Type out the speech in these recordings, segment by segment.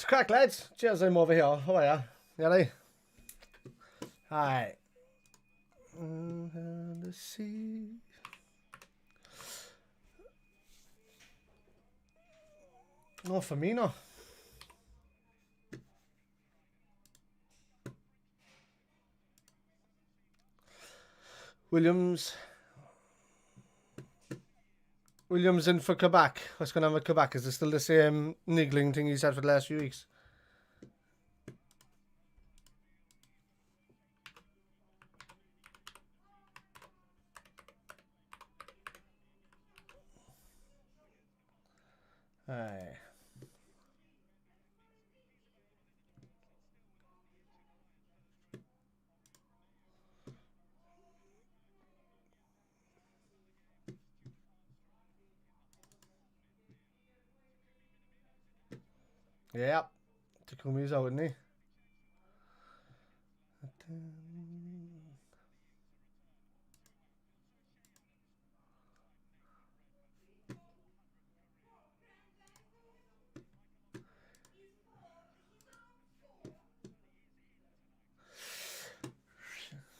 crack, lads. Cheers, I'm over here. How are ya? You ready? Hi. The sea. No, for me, no. Williams in for Quebec. What's going on with Quebec? Is it still the same niggling thing he's had for the last few weeks? Aye. Yeah. Takumi's out, isn't he?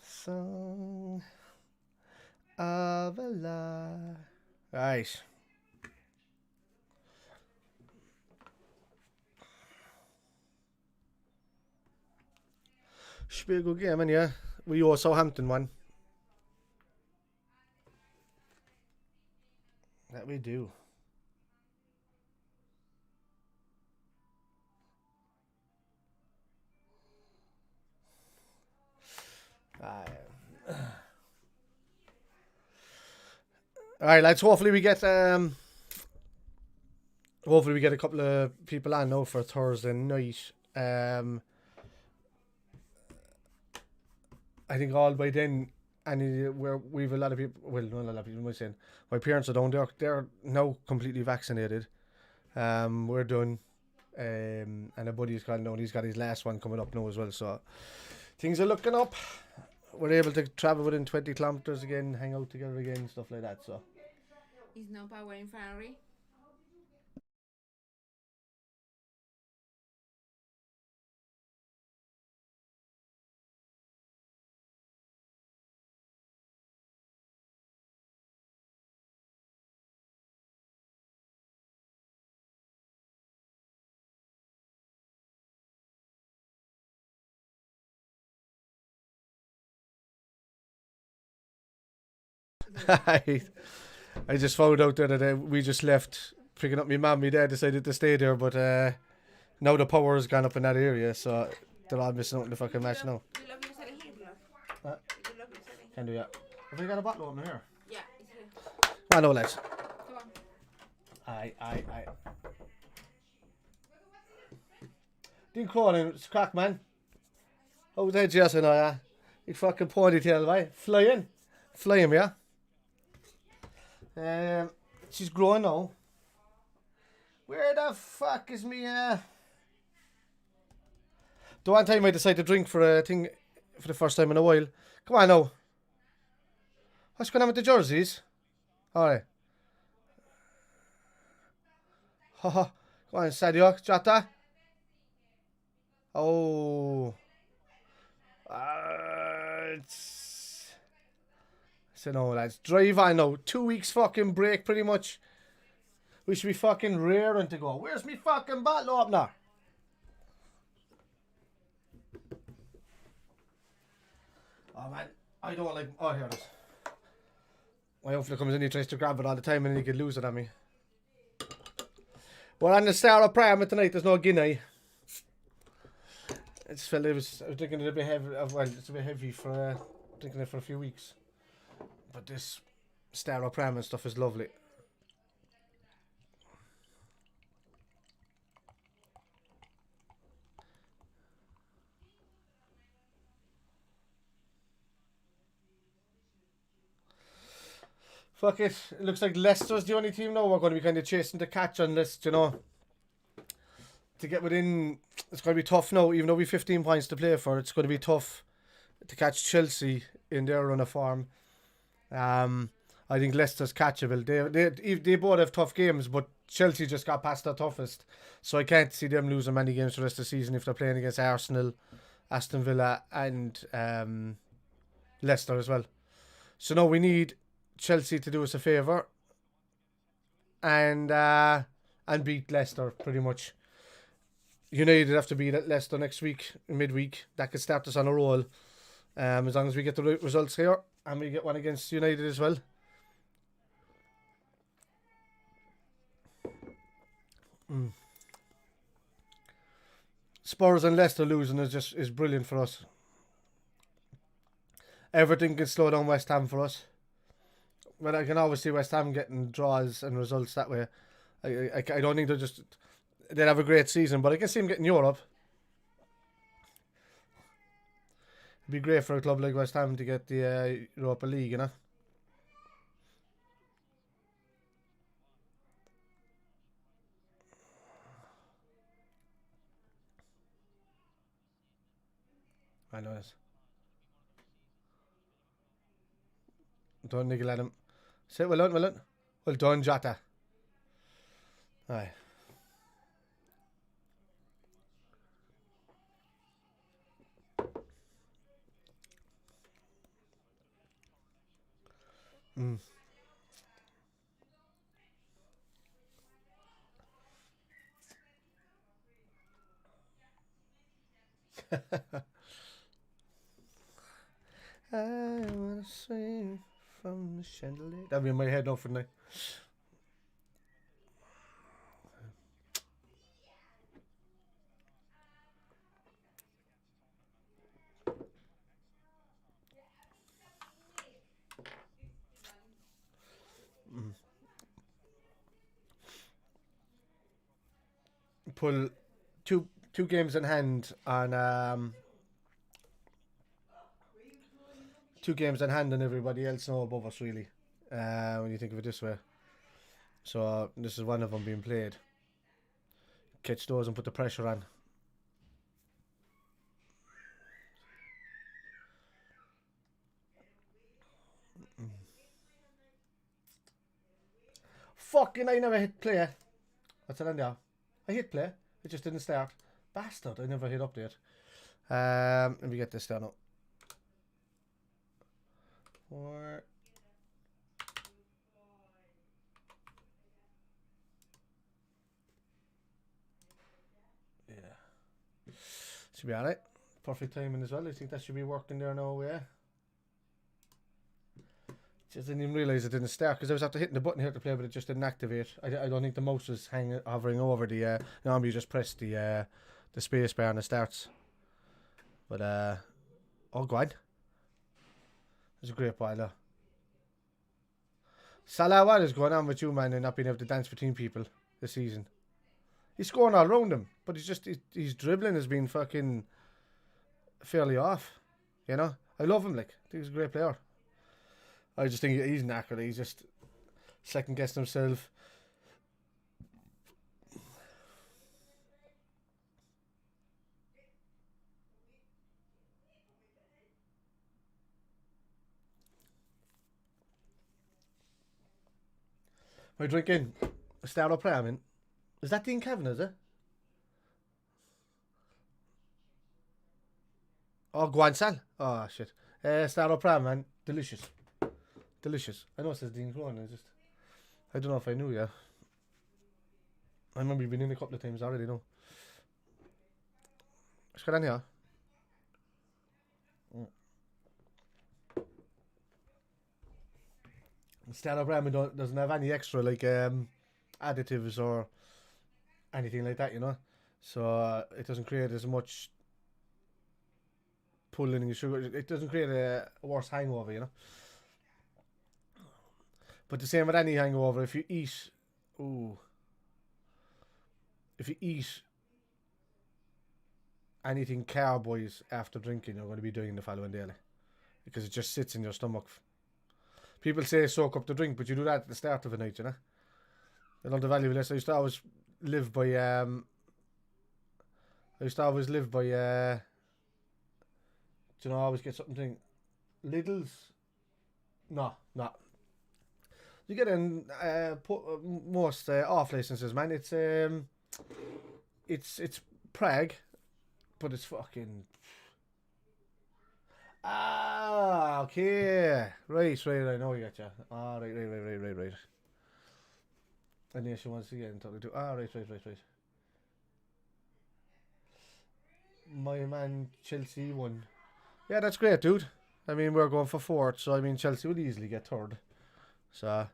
Song of a lie. Right. Should be a good game, and yeah, we owe Southampton one. That we do. Alright, lads, hopefully we get a couple of people on now for Thursday night. I think all by then, and we've a lot of people. Well, not a lot of people. I'm saying my parents are down there. They're now completely vaccinated. We're done. And a buddy's gone down. He's got his last one coming up now as well. So things are looking up. We're able to travel within 20 kilometers again, hang out together again, stuff like that. So. Is no power in Ferrari? I just found out there that we just left picking up my mum. My dad decided to stay there, but now the power has gone up in that area, so they're all missing out in the fucking match now. Can do that. Have we got a bottle opener here? Yeah, it's here. I know, lads. Come on. Aye. Didn't call him, it's crack, man. How's that, Jason? You fucking ponytail, right? Flying, yeah. She's growing now. Where the fuck is me? The one time I decided to drink for a thing for the first time in a while. Come on now. What's going on with the jerseys? Alright. Haha. Go on, Sadio. Jota. Oh. So no, lads. Drive on now. 2 weeks fucking break, pretty much. We should be fucking raring to go. Where's me fucking bottle opener? Oh man, I don't like. Oh, here it is. My hopefully comes in, he tries to grab it all the time, and then he could lose it on me. We're on the Star of Primer tonight. There's no Guinea. I was drinking it a bit heavy. Well, it's a bit heavy for drinking it for a few weeks. But this Star of Primer stuff is lovely. Fuck it. It looks like Leicester's the only team now we're going to be kind of chasing the catch on this, you know. To get within, it's going to be tough now, even though we have 15 points to play for. It's going to be tough to catch Chelsea in their run of form. I think Leicester's catchable. They both have tough games, but Chelsea just got past their toughest. So I can't see them losing many games for the rest of the season if they're playing against Arsenal, Aston Villa, and Leicester as well. So now we need Chelsea to do us a favour and beat Leicester pretty much. United have to beat Leicester next week, midweek. That could start us on a roll. As long as we get the right results here and we get one against United as well. Spurs and Leicester losing is brilliant for us. Everything can slow down West Ham for us. But I can always see West Ham getting draws and results that way. I don't think they'll have a great season, but I can see them getting Europe. It'd be great for a club like West Ham to get the Europa League, you know. I know this. Don't niggle at him. Say well done. Well done, Jota. Aye. I wanna swing from the chandelier. That'll be in my head now for the night. Pull two games in hand on 2 games in hand on everybody else now above us, really, when you think of it this way. So this is one of them being played. Catch those and put the pressure on. Fucking I never hit play. What's it on there? I hit play. It just didn't start. Bastard, I never hit update. Let me get this down now. 4. Yeah. Should be alright. Perfect timing as well. I think that should be working there now, yeah. Just didn't even realise it didn't start because I was after hitting the button here to play, but it just didn't activate. I don't think the mouse was hovering over the. Normally you just press the space bar and it starts. But oh, go on. It's a great ball there. Salah, what is going on with you, man, and not being able to dance between people this season? He's scoring all around him, but he's dribbling has been fucking fairly off. You know, I love him. Like, I think he's a great player. I just think he's knackered. He's just second guessing himself. We're drinking a stout up prayer, man. Is that Dean Kevin, is it? Oh, go on, Sal. Oh, shit. Stout up prayer, man. Delicious. Delicious. I know it says Dean Cronin. I don't know if I knew, yeah. I remember you've been in a couple of times already, no? What's going on here? Stand-up ramen doesn't have any extra like additives or anything like that, you know. So it doesn't create as much pulling in your sugar. It doesn't create a worse hangover, you know. But the same with any hangover, if you eat anything carb-wise after drinking, you're going to be doing the following day, because it just sits in your stomach. People say soak up the drink, but you do that at the start of the night, you know. I love the value of this. I used to always live by do you know, I always get something. Lidl's? No. You get in most off licenses, man. It's Prague, but it's fucking. Ah, okay. Right. I know you got you. Ah, right. A nation once again talking to. Ah, right. My man Chelsea won. Yeah, that's great, dude. I mean, we're going for fourth, so I mean Chelsea would easily get third. So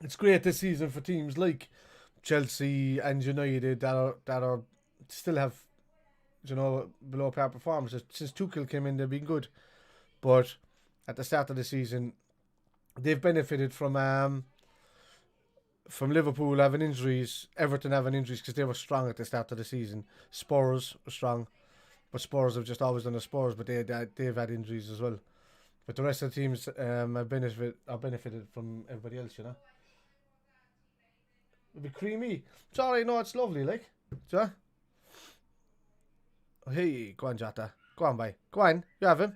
it's great this season for teams like Chelsea and United that are still have below par performances. Since Tuchel came in, they've been good, but at the start of the season, they've benefited from Liverpool having injuries, Everton having injuries because they were strong at the start of the season. Spurs were strong, but Spurs have just always done the Spurs, but they've had injuries as well. But the rest of the teams are benefited from everybody else, you know. It'll be creamy. It's alright, no, it's lovely, like. So, hey, go on, Jota. Go on, bye. Go on, you have him.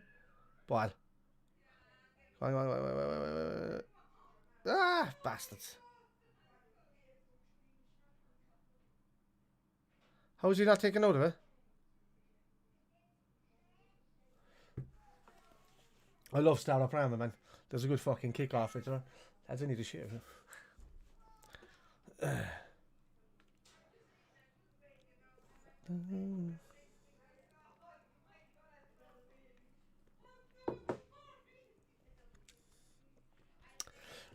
Ball. Go on. Ah, bastards. How is he not taking note of it? I love Star Up Rama, man. There's a good fucking kick off it, you know. Lads, I need to shave.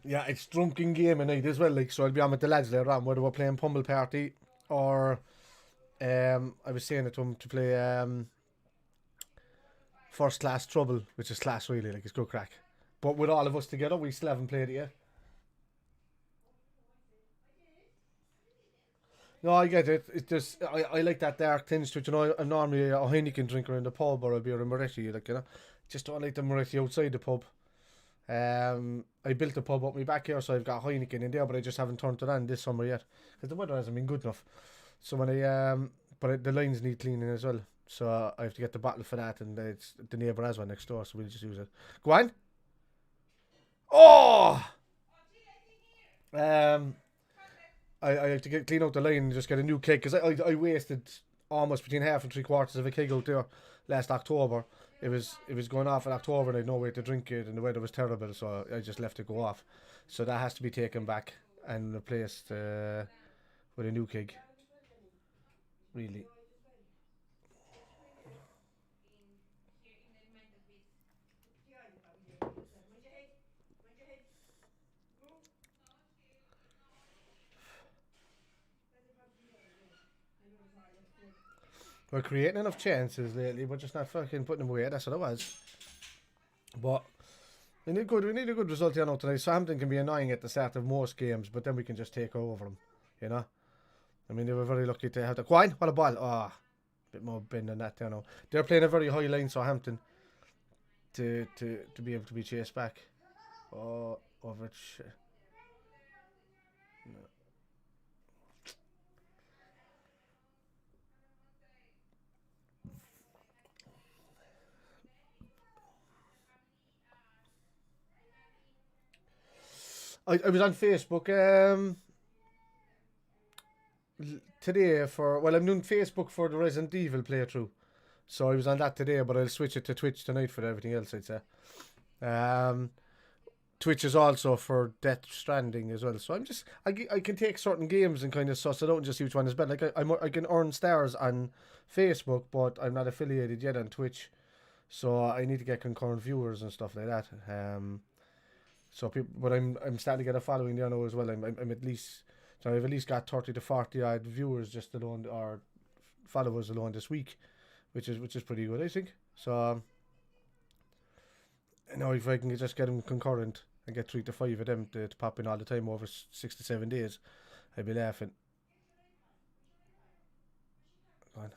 Yeah, it's drunken game at night as well, like, so I'll be on with the lads later on, whether we're playing Pummel Party or I was saying it to him to play First Class Trouble, which is class really, like, it's good crack. But with all of us together, we still haven't played it yet. No, I get it. It's just I like that dark tinge to it. You know, I'm normally a Heineken drinker in the pub or a beer in Moretti, like, you know. Just don't like the Moretti outside the pub. I built a pub up my back here, so I've got Heineken in there, but I just haven't turned it on this summer yet because the weather hasn't been good enough. So when the lines need cleaning as well, so I have to get the bottle for that, and it's the neighbour has one next door, so we'll just use it. Go on. Oh, um, I have to clean out the line and just get a new keg because I wasted almost between half and three quarters of a keg out there last October. It was going off in October and I had no way to drink it and the weather was terrible, so I just left it go off. So that has to be taken back and replaced with a new keg. Really. We're creating enough chances lately, but just not fucking putting them away. That's what it was. But we need a good result here now tonight. Southampton can be annoying at the start of most games, but then we can just take over them. You know. I mean, they were very lucky to have the. Go on, what a ball! Ah, oh, bit more bend than that. You know, they're playing a very high line, Southampton, to be able to be chased back. Oh, over it. No. I was on Facebook today for, well, I'm doing Facebook for the Resident Evil playthrough, so I was on that today, but I'll switch it to Twitch tonight for everything else, I'd say. Um, Twitch is also for Death Stranding as well, so I can take certain games and kind of suss it out and just see which one is better. Like I can earn stars on Facebook, but I'm not affiliated yet on Twitch, so I need to get concurrent viewers and stuff like that. So people, but I'm starting to get a following there now as well. I'm at least, so I've at least got 30 to 40 odd viewers just alone, or followers alone this week, which is pretty good, I think. So now if I can just get them concurrent and get 3 to 5 of them to pop in all the time over 6 to 7 days, I'd be laughing. Go on.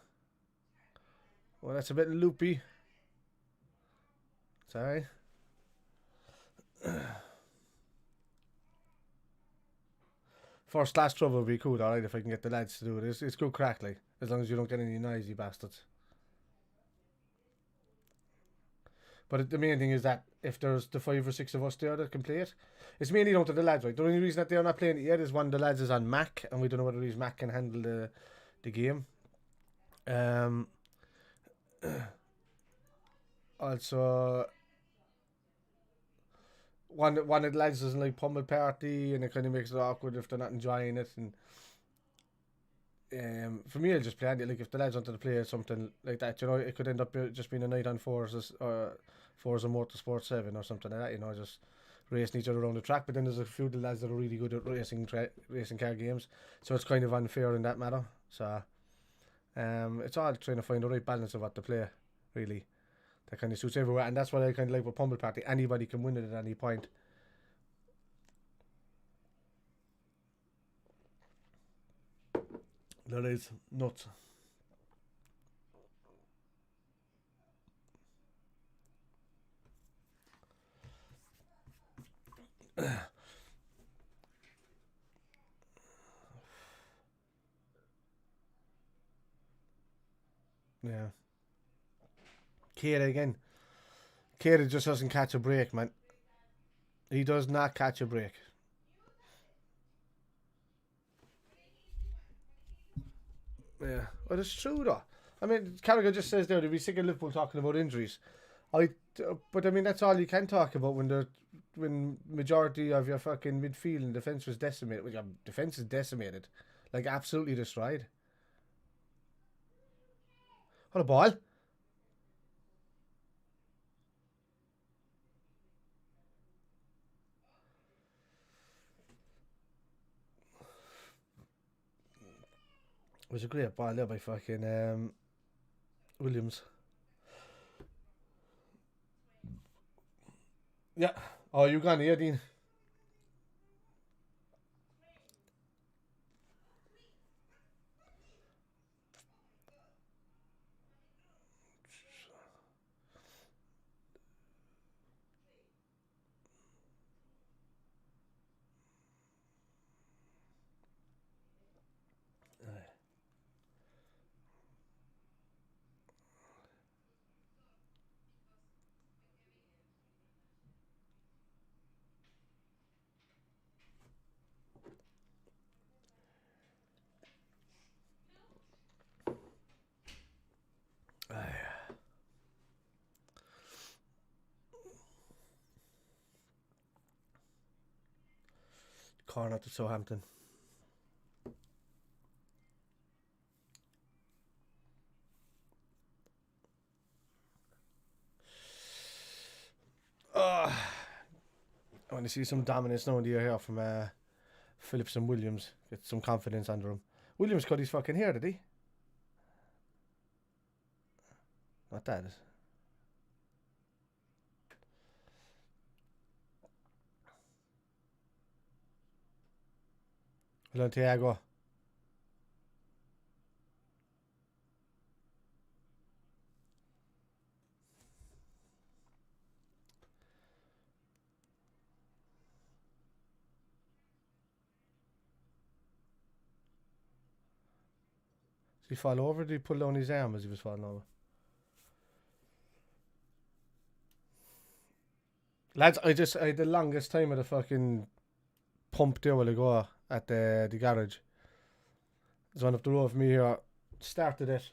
Well, that's a bit loopy. Sorry. first class trouble would be cool, alright, if I can get the lads to do it. It's good crack, like, as long as you don't get any noisy bastards. But the main thing is that if there's the 5 or 6 of us there that can play it, it's mainly down to the lads, right? The only reason that they're not playing it yet is one of the lads is on Mac, and we don't know whether his Mac can handle the game. Also, one of the lads doesn't like Pummel Party, and it kind of makes it awkward if they're not enjoying it. And for me, I'll just play it. Like, if the lads wanted to play something like that, you know, it could end up just being a night on Forza Motorsport 7 or something like that, you know, just racing each other around the track. But then there's a few of the lads that are really good at racing car games, so it's kind of unfair in that matter. So it's all trying to find the right balance of what to play, really, that kind of suits everywhere. And that's what I kind of like with Pummel Party. Anybody can win it at any point. That is nuts. Yeah. Kira again. Kira just doesn't catch a break, man. He does not catch a break. Yeah, well, it's true though. I mean, Carragher just says there, they'll be sick of Liverpool talking about injuries. But I mean, that's all you can talk about when majority of your fucking midfield and defence was decimated. Well, your defence is decimated, like absolutely destroyed. What a ball! It was a great ball there by fucking Williams. Yeah. Oh, you gone here, Dean? Corner to Southampton. I want to see some dominance now in the air here from Phillips and Williams. Get some confidence under him. Williams cut his fucking hair, did he? Not that. Well done, Thiago. Did he fall over? Or did he pull down his arm as he was falling over? Lads, I had the longest time at a fucking pump there while ago at the garage. There's one up the road from me here. Started it.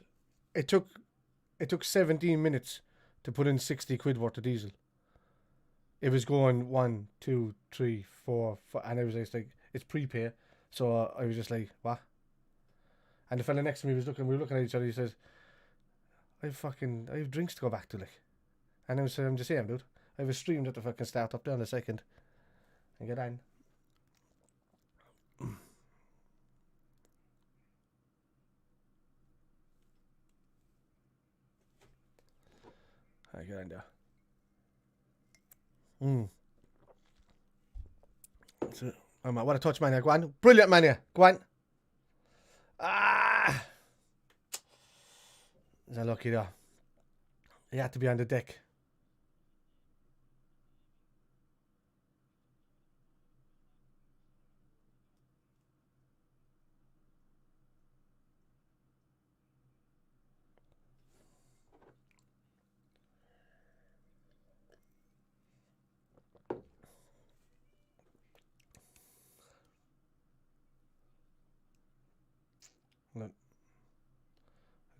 It took 17 minutes to put in 60 quid worth of diesel. It was going 1, 2, 3, 4, 5, and I was just like, it's prepay. So I was just like, what? And the fella next to me we were looking at each other. He says, I have drinks to go back to, like. And I was saying, I'm just saying, dude. I have a stream that the fucking start up there in a second. And get on. I get on there. That's it. Oh, man, what a touch, man. Go on. Brilliant, man. Go on. Ah! Is that lucky there? He had to be on the deck.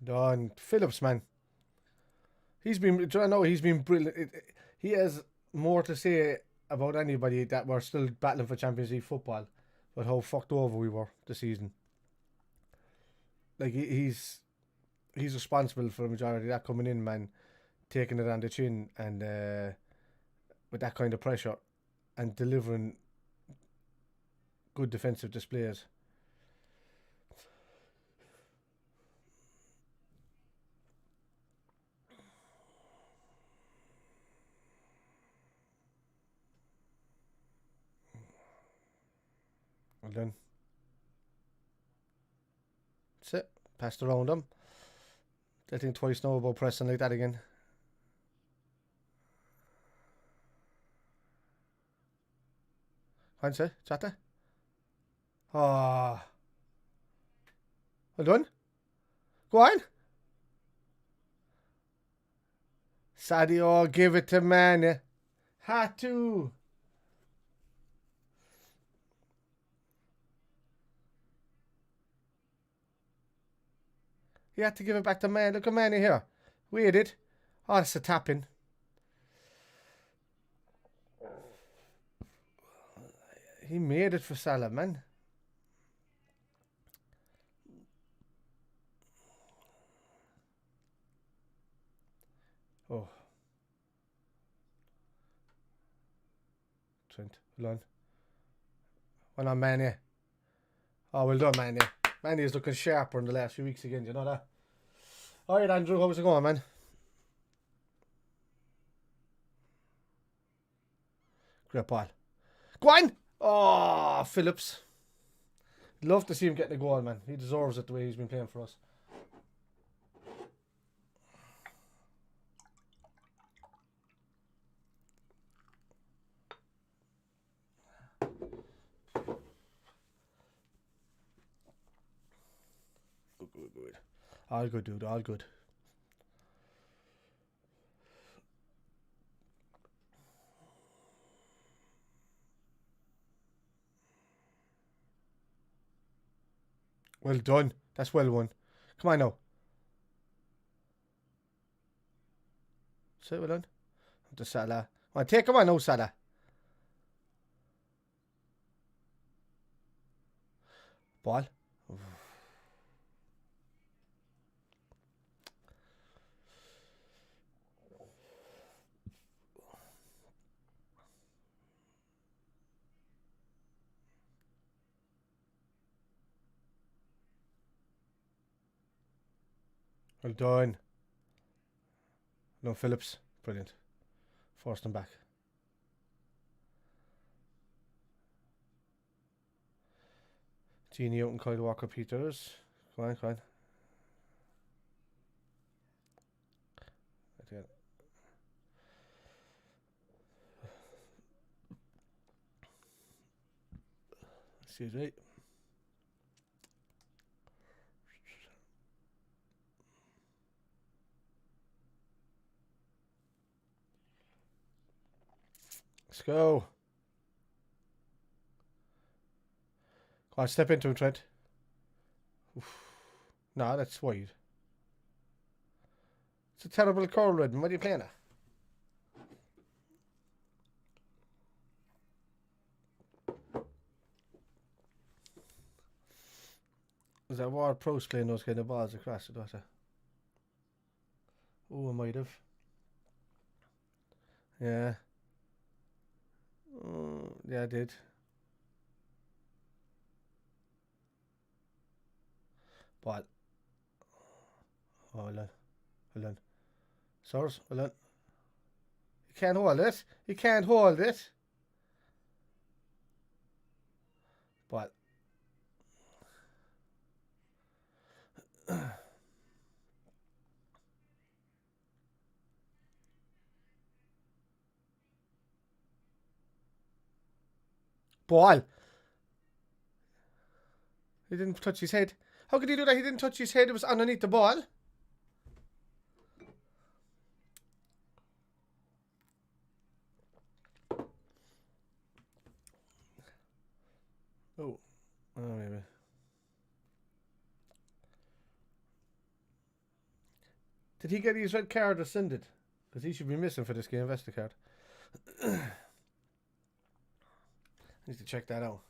Done. Phillips, man. He's been, do you know, he's been brilliant. He has more to say about anybody that we're still battling for Champions League football, but how fucked over we were this season. Like, he's responsible for the majority of that coming in, man, taking it on the chin and with that kind of pressure and delivering good defensive displays. Well done. That's it. Passed around them. They'll think twice now about pressing like that again. Hindsight, chatter. Ah. Well done. Go on. Sadio, give it to Mane. Had to. He had to give it back to Mane. Look at Mane here. Waited. Oh, that's a tapping. He made it for Salah, man. Oh. Trent, well on. Well on, Mane. Oh, well done, Mane. Mane is looking sharper in the last few weeks again, do you know that? Alright, Andrew, how's it going, man? Great ball. Go on! Oh, Phillips. Love to see him getting a goal, man. He deserves it the way he's been playing for us. Good. All good, dude. All good. Well done. That's well won. Come on now. Say well done. To Salah. Well, take him on now, Salah. Ball. Well done. No, Phillips. Brilliant. Forced him back. Genie Oaten, Kyle Walker Peters. Come on, come on. Excuse me. Let's go. Come on, step into him, Trent. Oof. No, that's wide. It's a terrible call, Redmond. What are you playing at? Was that Ward Prowse playing those kind of balls across it, was it? Oh, I might have. Yeah. Yeah, I did. But oh, hold on. Hold on. Source, hold on. You can't hold it. You can't hold it. But ball. He didn't touch his head. How could he do that? He didn't touch his head. It was underneath the ball. Oh, maybe. Did he get his red card rescinded? Because he should be missing for this game, Vesticard. I need to check that out.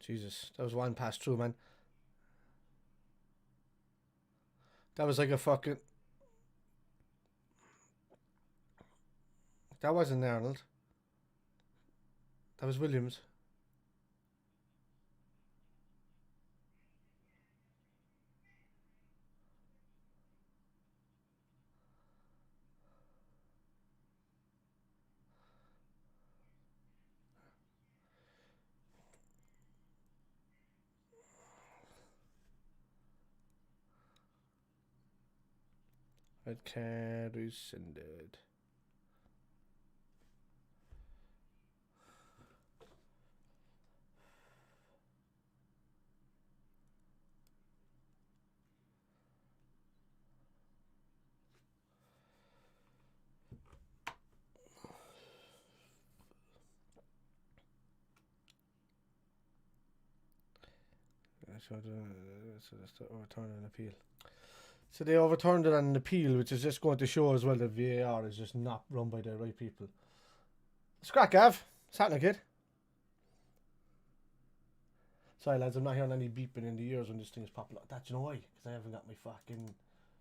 Jesus, that was one pass through, man. That was like a fucking... That wasn't Arnold. That was Williams. Red card rescinded. So that's the overturn an appeal. So they overturned it on an appeal, which is just going to show as well that VAR is just not run by the right people. Scrap, Gav. What's happening, kid? Sorry, lads, I'm not hearing any beeping in the ears when this thing is popping up. That, you know why? Because I haven't got my fucking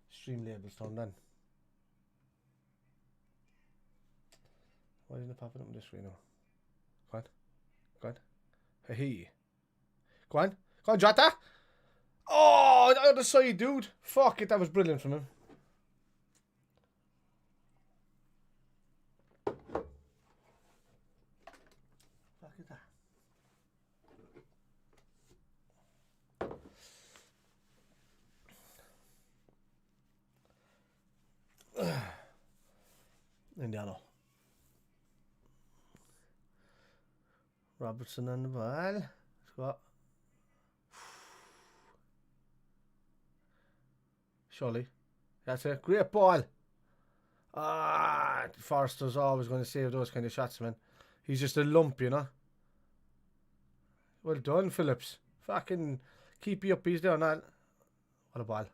stream labels turned on. Why isn't it popping up on this screen now? Go on. Go on. Hey. Go on. Go on, Jota. Oh, the other side, dude. Fuck it, that was brilliant from him. Fuck it, that. Indiano. Robertson on the ball. Scott. Surely. That's a great ball. Forster's always going to save those kind of shots, man. He's just a lump, you know. Well done, Phillips. Fucking keep you up. He's doing that. What a ball.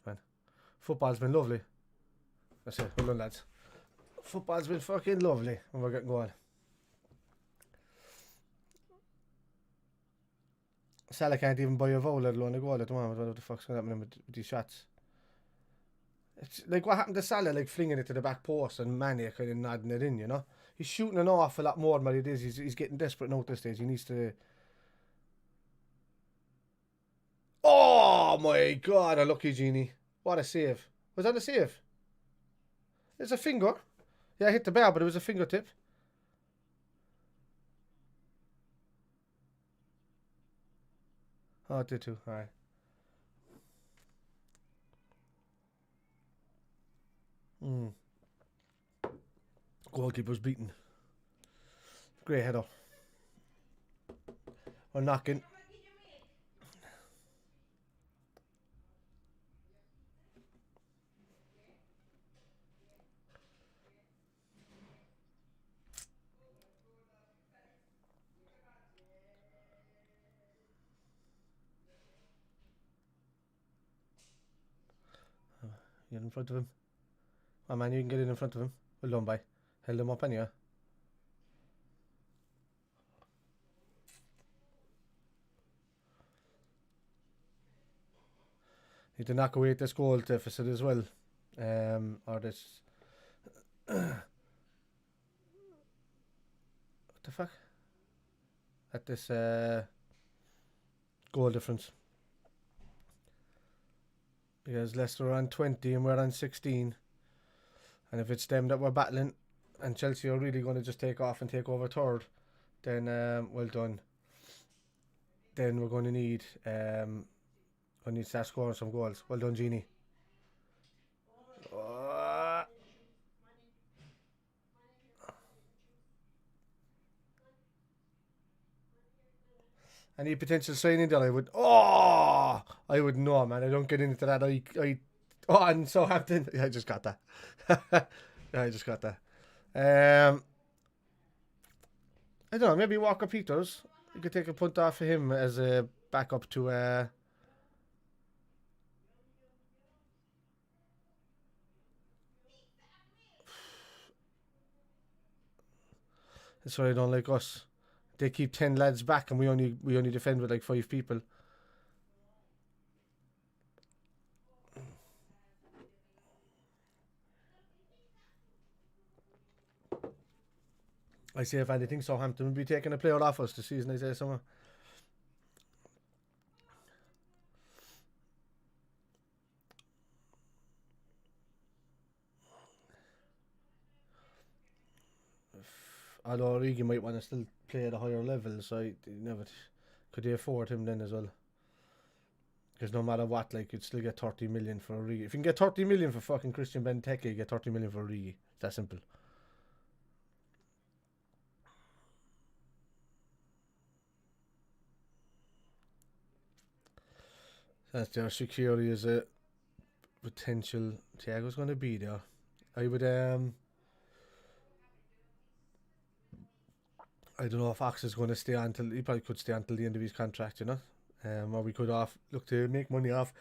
Man. Football's been lovely. That's it. Well done, lads. Football's been fucking lovely. And we're getting going. Salah can't even buy a vowel, let alone a goal at the moment. What the fuck's going to happen with these shots? It's like what happened to Salah, like flinging it to the back post and Mane kind of nodding it in, you know? He's shooting an awful lot more than what it is. He's getting desperate now at this stage. He needs to... Oh my God, a lucky genie. What a save. Was that a save? It's a finger. Yeah, I hit the bar, but it was a fingertip. Oh, it did too. Alright. Goalkeeper's beaten. Great header. We're knocking. You're in front of him. Oh man, you can get in front of him. Well done, bye. Held him up anyway. Need to knock away this goal deficit as well. Or this... what the fuck? At this goal difference. Because Leicester are on 20 and we're on 16. And if it's them that we're battling and Chelsea are really going to just take off and take over third, then well done. Then we're going to need to start scoring some goals. Well done, Genie. Any potential signing that I would know, man. I don't get into that. And Southampton. Yeah, I just got that. Yeah, I just got that. I don't know. Maybe Walker Peters. You could take a punt off of him as a backup to. That's why I don't like us. They keep 10 lads back, and we only defend with like 5 people. I say if anything, Southampton will be taking a player off us this season. I say somewhere. Although Origi might want to still play at a higher level, so could they afford him then as well? Because no matter what, like you'd still get 30 million for Origi. If you can get 30 million for fucking Christian Benteke, you get 30 million for Origi. It's that simple. That's their security as a potential. Thiago's going to be there. I would I don't know if Ox is going to stay until he probably could stay until the end of his contract, you know. Or we could look to make money off.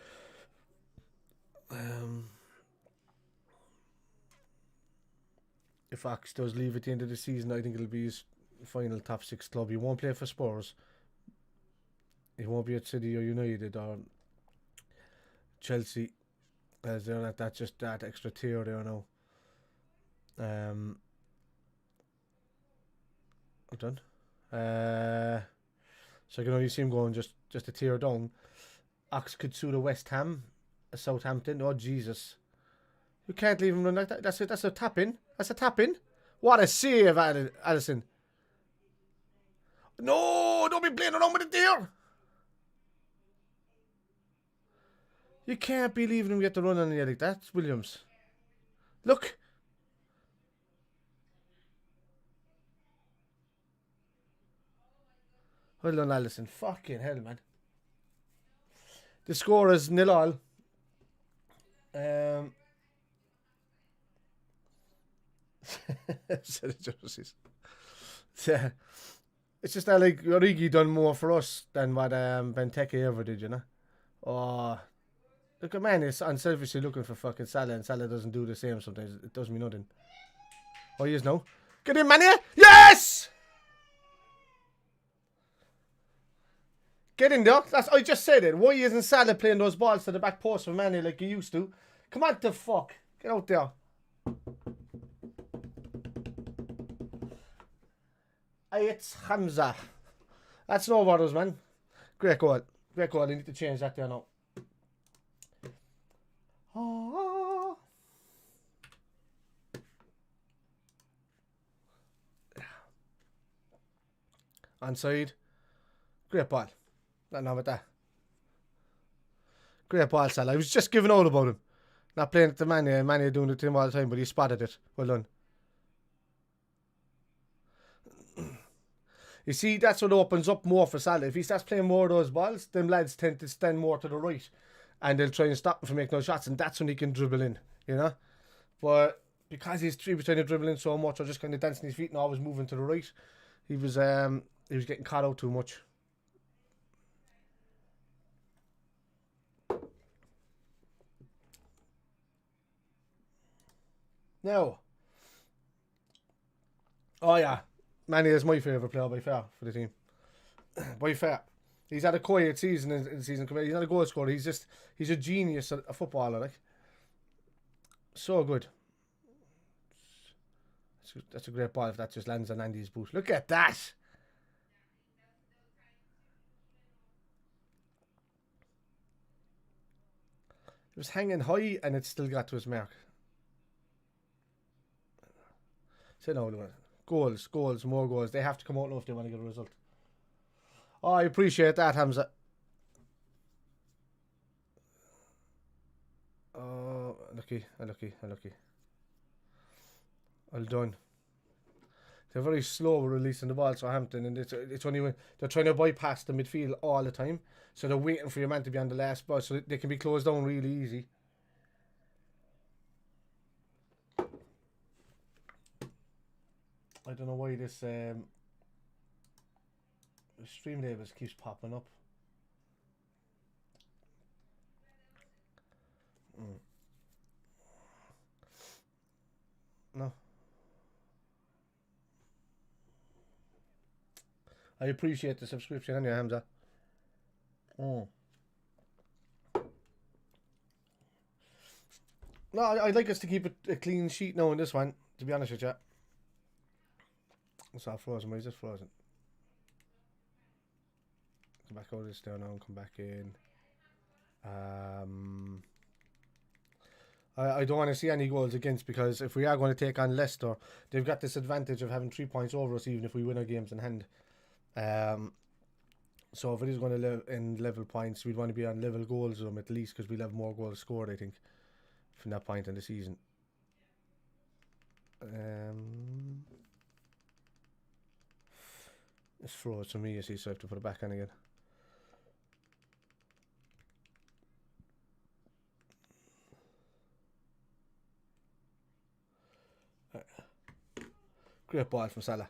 If Ox does leave at the end of the season, I think it'll be his final top 6 club. He won't play for Spurs. He won't be at City or United or Chelsea, as they're at that just that extra tier there now. I'm done. So I can only see him going just a tier down. Ox could suit a West Ham, a Southampton. Oh Jesus! You can't leave him run like that. That's a tap in. That's a tap in. What a save, Addison. No, don't be playing around with it there. You can't be leaving him get the run on you like that, Williams. Look. Well done, Allison. Fucking hell, man. The score is 0-0. Yeah. It's just that like Origi done more for us than what Benteke ever did, you know. Oh, look at man, is unselfishly looking for fucking Salah, and Salah doesn't do the same sometimes. It does me nothing. Oh, he is now. Get in, man! Yes! Get in there. I just said it. Why isn't Salah playing those balls to the back post for Mane like he used to? Come on, the fuck. Get out there. It's Hamza. That's no borders, man. Great goal. Great goal. I need to change that there now. Oh. Onside. Great ball. Nothing wrong with that. Great ball, Salah. I was just giving out about him. Not playing it to Mane. Mane doing it to him all the time, but he spotted it. Well done. You see, that's what opens up more for Salah. If he starts playing more of those balls, them lads tend to stand more to the right. And they'll try and stop him from making those shots. And that's when he can dribble in, you know. But because he's trying to dribble in so much or just kind of dancing his feet and always moving to the right, he was getting caught out too much. Now. Oh, yeah. Mane is my favourite player by far for the team. By far. He's had a quiet season in the season. He's not a goal scorer. He's a genius, a footballer. Like. So good. That's a great ball if that just lands on Andy's boot. Look at that. It was hanging high and it still got to his mark. Say no, goals, more goals. They have to come out now if they want to get a result. Oh, I appreciate that, Hamza. Oh, lucky. Well done. They're very slow with releasing the ball, Southampton, and it's only when they're trying to bypass the midfield all the time. So they're waiting for your man to be on the last ball, so they can be closed down really easy. I don't know why this stream labels keeps popping up. No. I appreciate the subscription anyway, Hamza. No, I'd like us to keep a clean sheet now in this one, to be honest with you. It's all frozen. Why is this frozen? Come back out of this down now and come back in. I don't want to see any goals against, because if we are going to take on Leicester, they've got this advantage of having 3 points over us even if we win our games in hand. So if it is going to end level points, we'd want to be on level goals with them at least, because we'll have more goals scored, I think, from that point in the season. It's froze for me, you see, so I have to put it back on again. Great ball from Salah.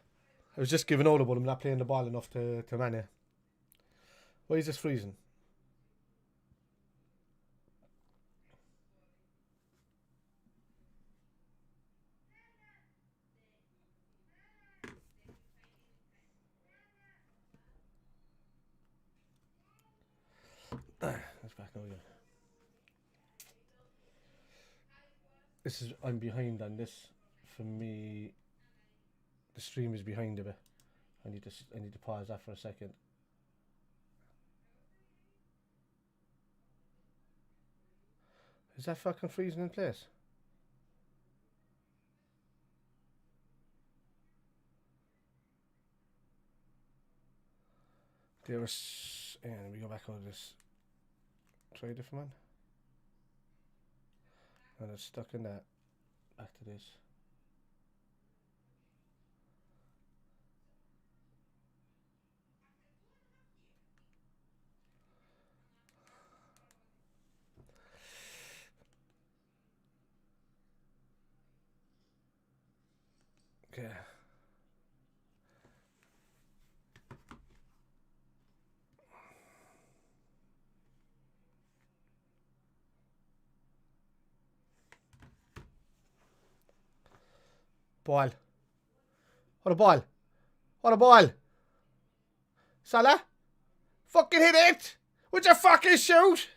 I was just giving out about him not playing the ball enough to Mane. Why is this freezing? That's back now again. I'm behind on this. For me, the stream is behind a bit. I need to pause that for a second. Is that fucking freezing in place? There was, and we go back out of this. Try a different one. And it's stuck in that. Back to this. Okay. Ball. What a ball. What a ball. Salah? Fucking hit it! Would you fucking shoot?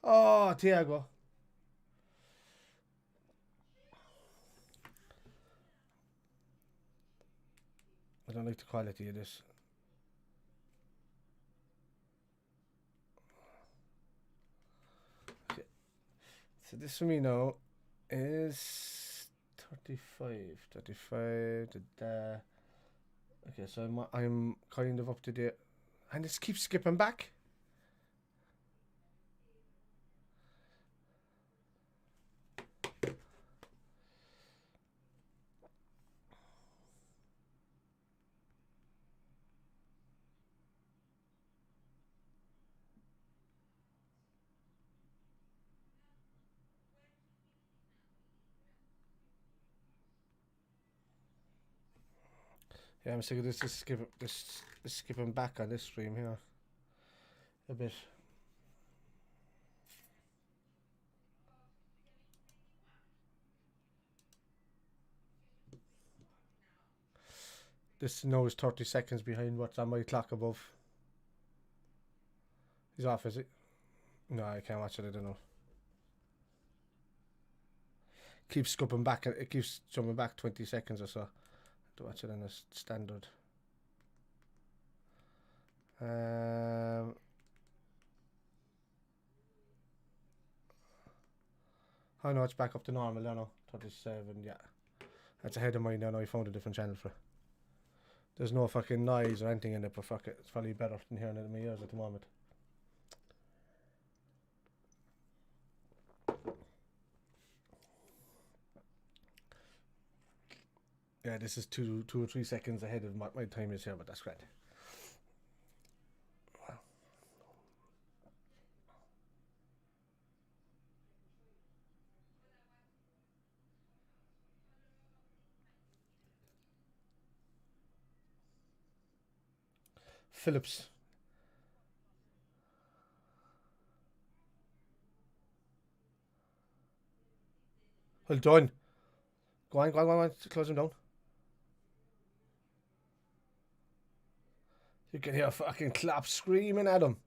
Oh, Thiago. I don't like the quality of this. Okay. So this for me now is 35. Okay, so I'm kind of up to date. And this keeps skipping back. Yeah, I'm sick of this skipping back on this stream here. A bit. This now is 30 seconds behind what's on my clock above. He's off, is it? No, I can't watch it, I don't know. Keeps skipping back, it keeps jumping back 20 seconds or so. To watch it in a standard. Oh no, it's back up to normal now. 37, yeah. That's ahead of mine now. I found a different channel for it. There's no fucking noise or anything in it, but fuck it, it's probably better than hearing it in my ears at the moment. Yeah, this is two or 3 seconds ahead of my time is here, but that's great. Phillips. Well done. Go on. Close him down. You can hear fucking Klopp screaming at him.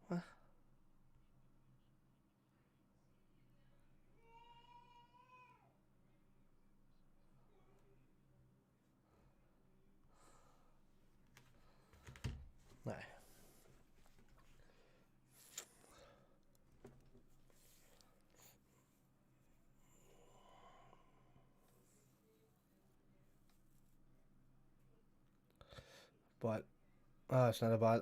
Nah. But it's not a ball.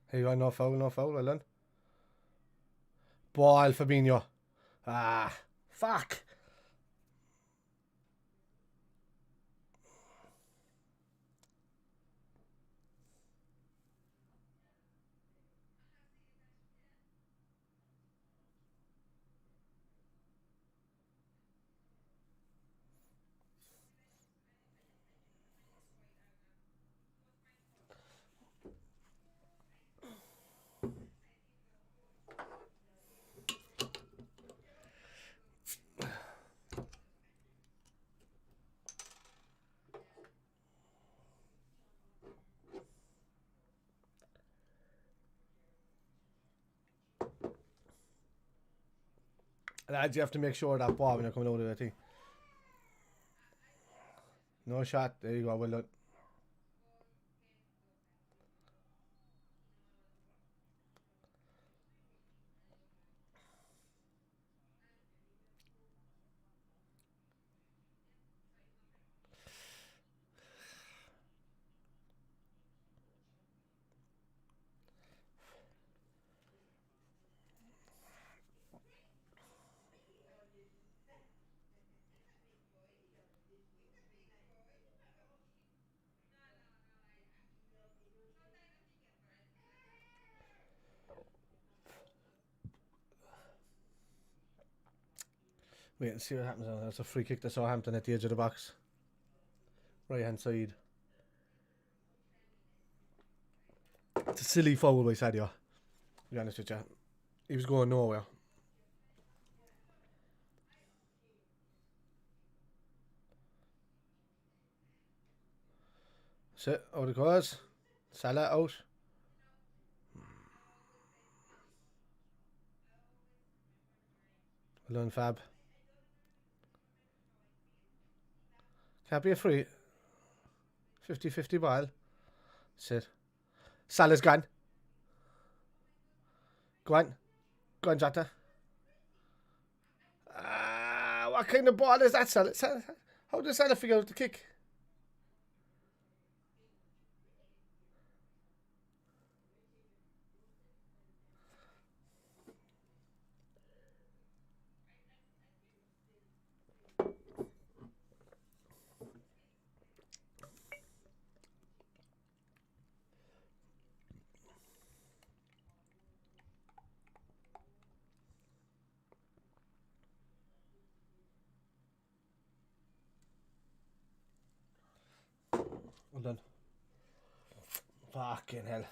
Here you go, no foul, well done. Ball, Fabinho. Fuck. Lads, you have to make sure that ball when you're coming out of the thing. No shot. There you go. Well done. Wait and see what happens now. That's a free kick to Southampton at the edge of the box. Right hand side. It's a silly foul by Sadio. To be honest with you. He was going nowhere. Sit, out it goes. Salah out. Well done, Fab. Can't be a free. 50-50 ball. Sit. Salah's gone. Go on, Jota. What kind of ball is that, Salah? How does Salah figure out the kick? Well done. Fucking hell.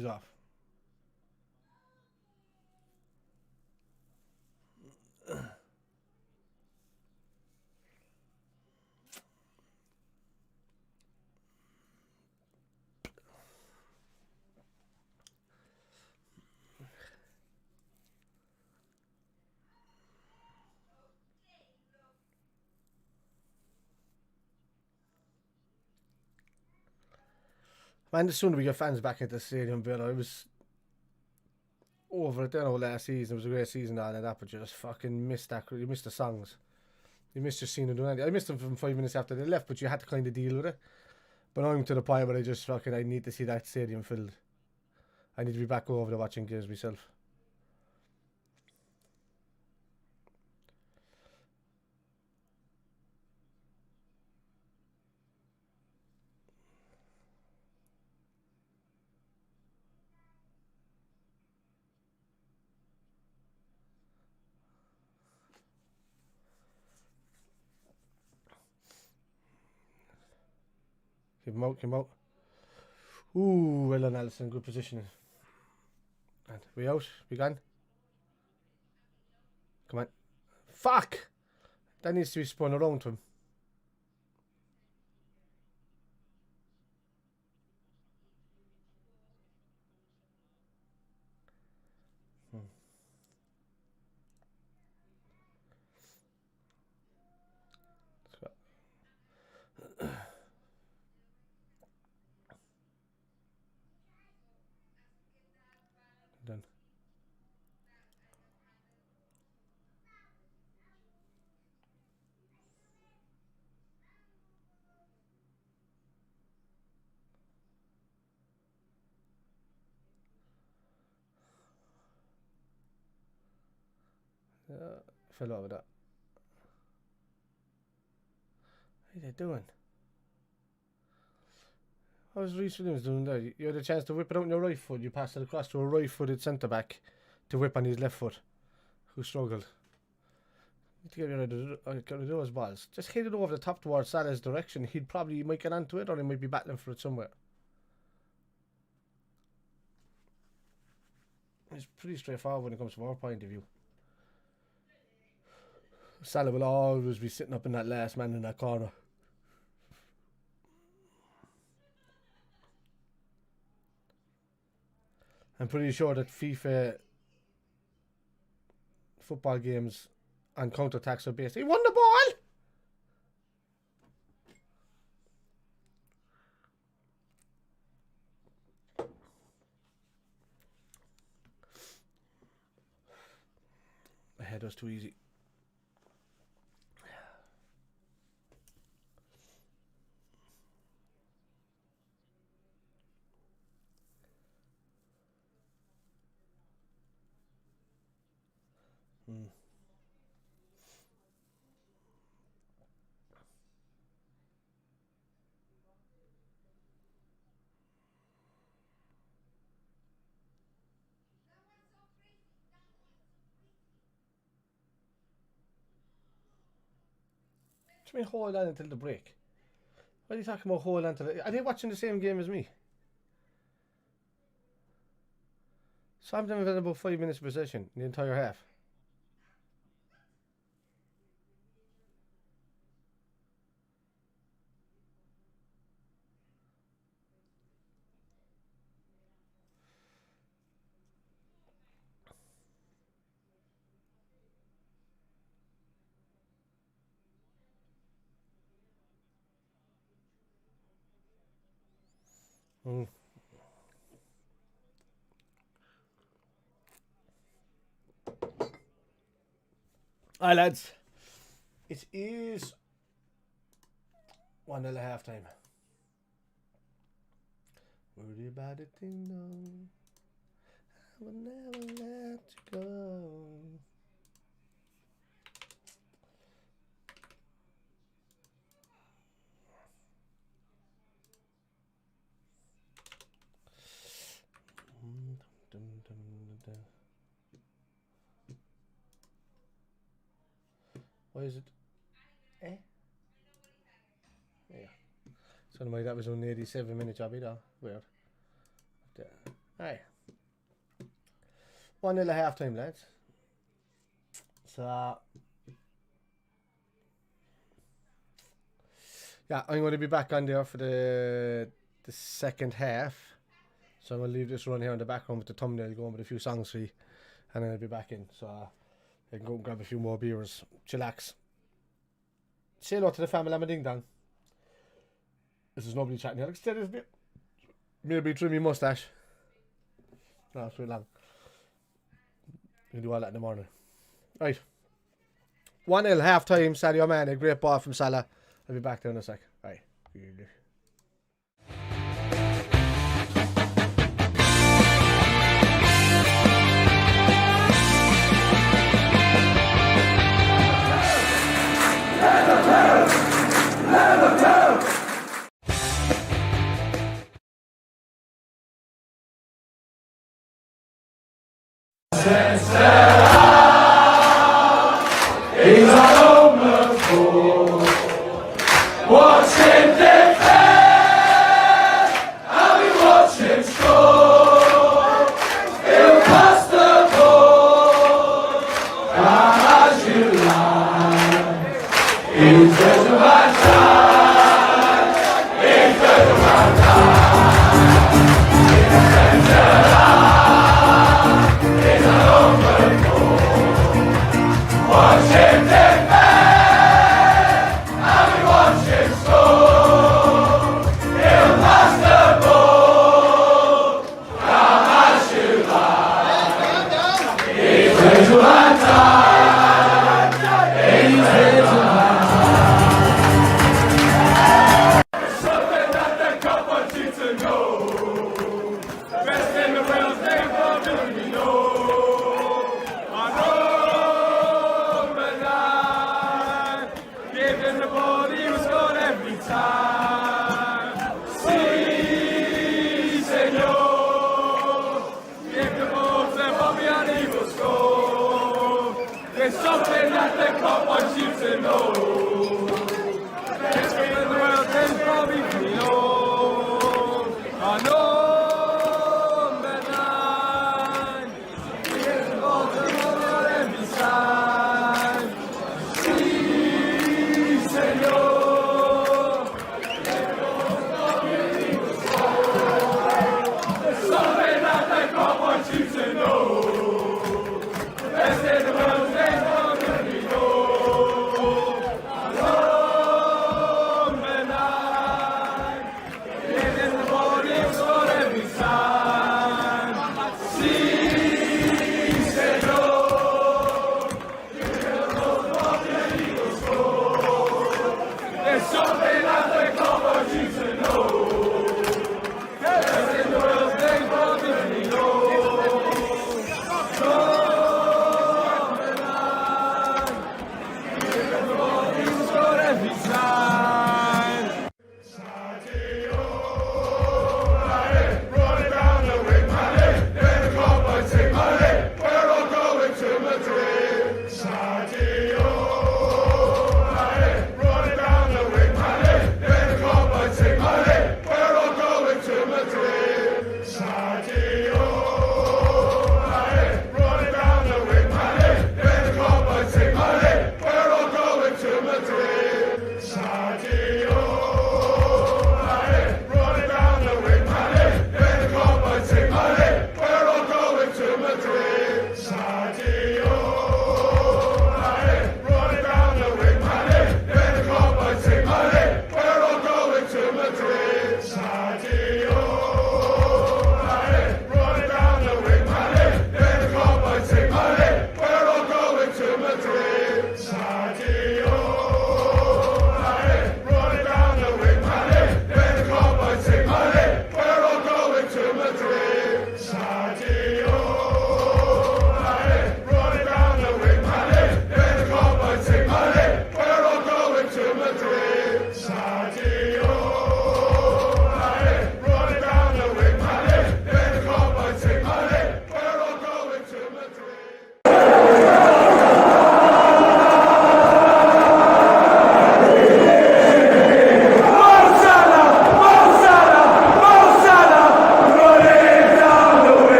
He's off. Man, the sooner we get fans back into the stadium, but I was over it then last season. It was a great season and all of that, but you just fucking missed that. You missed the songs. You missed just seeing them doing anything. I missed them from 5 minutes after they left, but you had to kind of deal with it. But I'm to the point where I need to see that stadium filled. I need to be back over to watching games myself. Keep him out. Ooh, well done, Alisson. Good positioning. And we out. We gone. Come on. Fuck! That needs to be spun around to him. Done. Fell over that. What are they doing? What was Reece Williams doing there? You had a chance to whip it out on your right foot. You passed it across to a right-footed centre-back to whip on his left foot, who struggled. Need to get rid of those balls. Just hit it over the top towards Salah's direction. He might get onto it, or he might be battling for it somewhere. It's pretty straightforward when it comes from our point of view. Salah will always be sitting up in that last man in that corner. I'm pretty sure that FIFA football games and counter-attacks are based. He won the ball! The head was too easy. What do you mean hold on until the break? What are you talking about hold on until the... Are they watching the same game as me? Southampton have had about 5 minutes of possession in the entire half. Aye, lads. It is 1-0 half time. Worry about a thing, no. I will never let you go. Why is it? Eh? Yeah. So anyway, that was only 87 minute job either. Weird. Aye. 1-0 at half time, lads. So yeah, I'm going to be back on there for the second half. So I'm going to leave this run here in the background with the thumbnail going with a few songs for you, and then I'll be back in. So I can go and grab a few more beers, chillax. Say hello to the family, I'm a ding dong. This is nobody chatting here. Like, stay this bit. Maybe trim my mustache. No, it's too long. You can do all that in the morning. Right. 1-0 half time. Sadio Mane, great ball from Salah. I'll be back there in a sec. Right. Watch him defend, and we watch him score. He'll pass the ball as you like. He's just a man time. He's just a man time. He's a center line. He's an open goal. Watch him defend.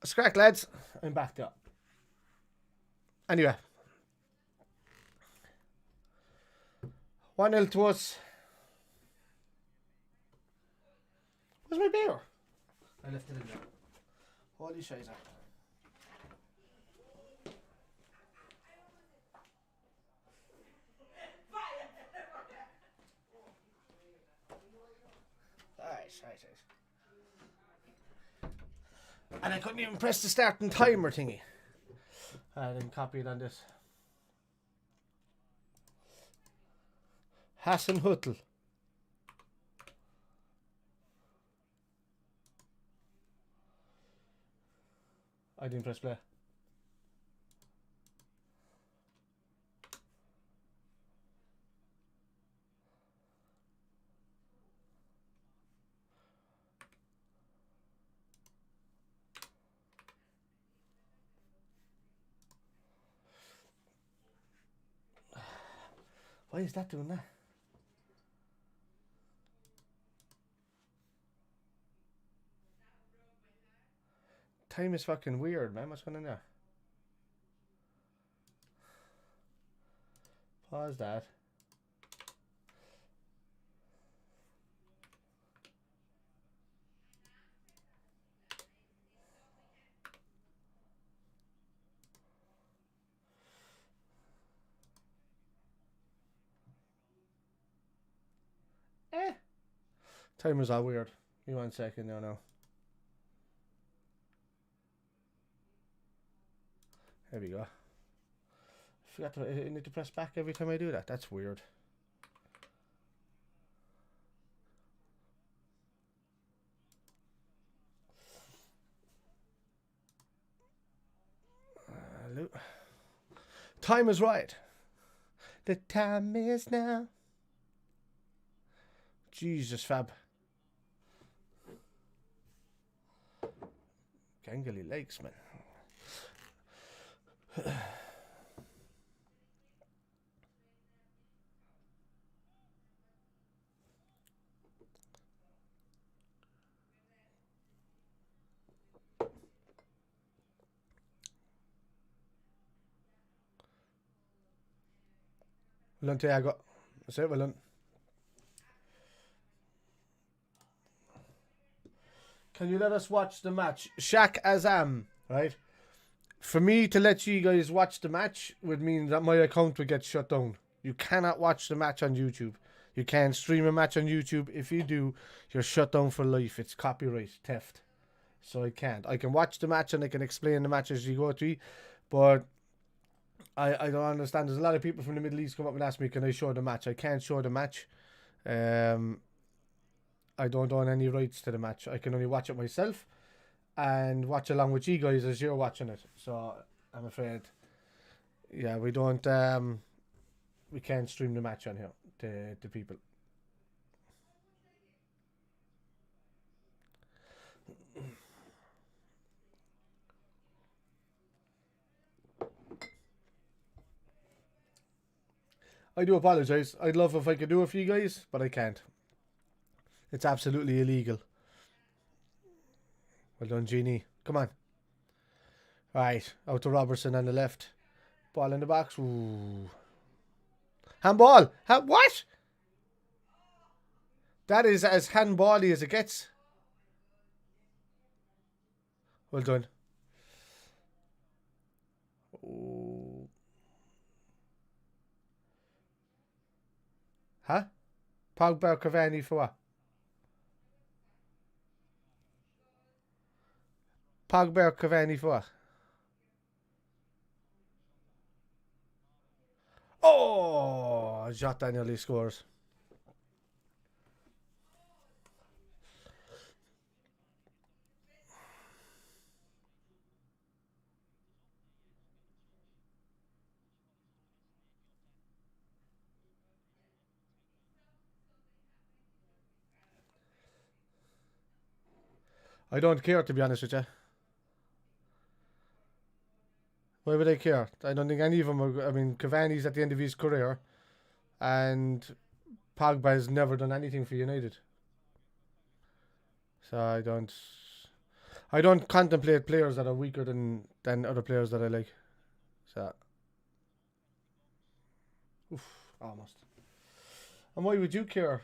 Scrack, lads. I'm back up. Anyway. 1-0 to us. Where's my beer? I left it in there. Holy shit. Right. And I couldn't even press the starting timer thingy. I didn't copy it on this. Hassan Huttel. I didn't press play. Why is that doing that? Time is fucking weird, man. What's going on there? Pause that. Timers are weird. Give me 1 second now. There we go. I need to press back every time I do that. That's weird. Time is right. The time is now. Jesus, fab. Gangly legs, man. Well done, Tiago. That's it, well done. Can you let us watch the match? Shaq Azam, right? For me to let you guys watch the match would mean that my account would get shut down. You cannot watch the match on YouTube. You can't stream a match on YouTube. If you do, you're shut down for life. It's copyright theft. So I can't. I can watch the match and I can explain the match as you go through, but I don't understand. There's a lot of people from the Middle East come up and ask me, can I show the match? I can't show the match. I don't own any rights to the match. I can only watch it myself and watch along with you guys as you're watching it. So I'm afraid, yeah, we don't, we can't stream the match on here to people. I do apologise. I'd love if I could do it for you guys, but I can't. It's absolutely illegal. Well done, Genie. Come on. Right, out to Robertson on the left. Ball in the box. Ooh. Handball. What? That is as handbally as it gets. Well done. Ooh. Huh? Pogba Cavani for what? Pogba Cavani for what? Oh, Jota nearly scores. I don't care, to be honest with you. Why would I care? I don't think any of them are. I mean, Cavani's at the end of his career, and Pogba has never done anything for United. So I don't. I don't contemplate players that are weaker than other players that I like. So, almost. And why would you care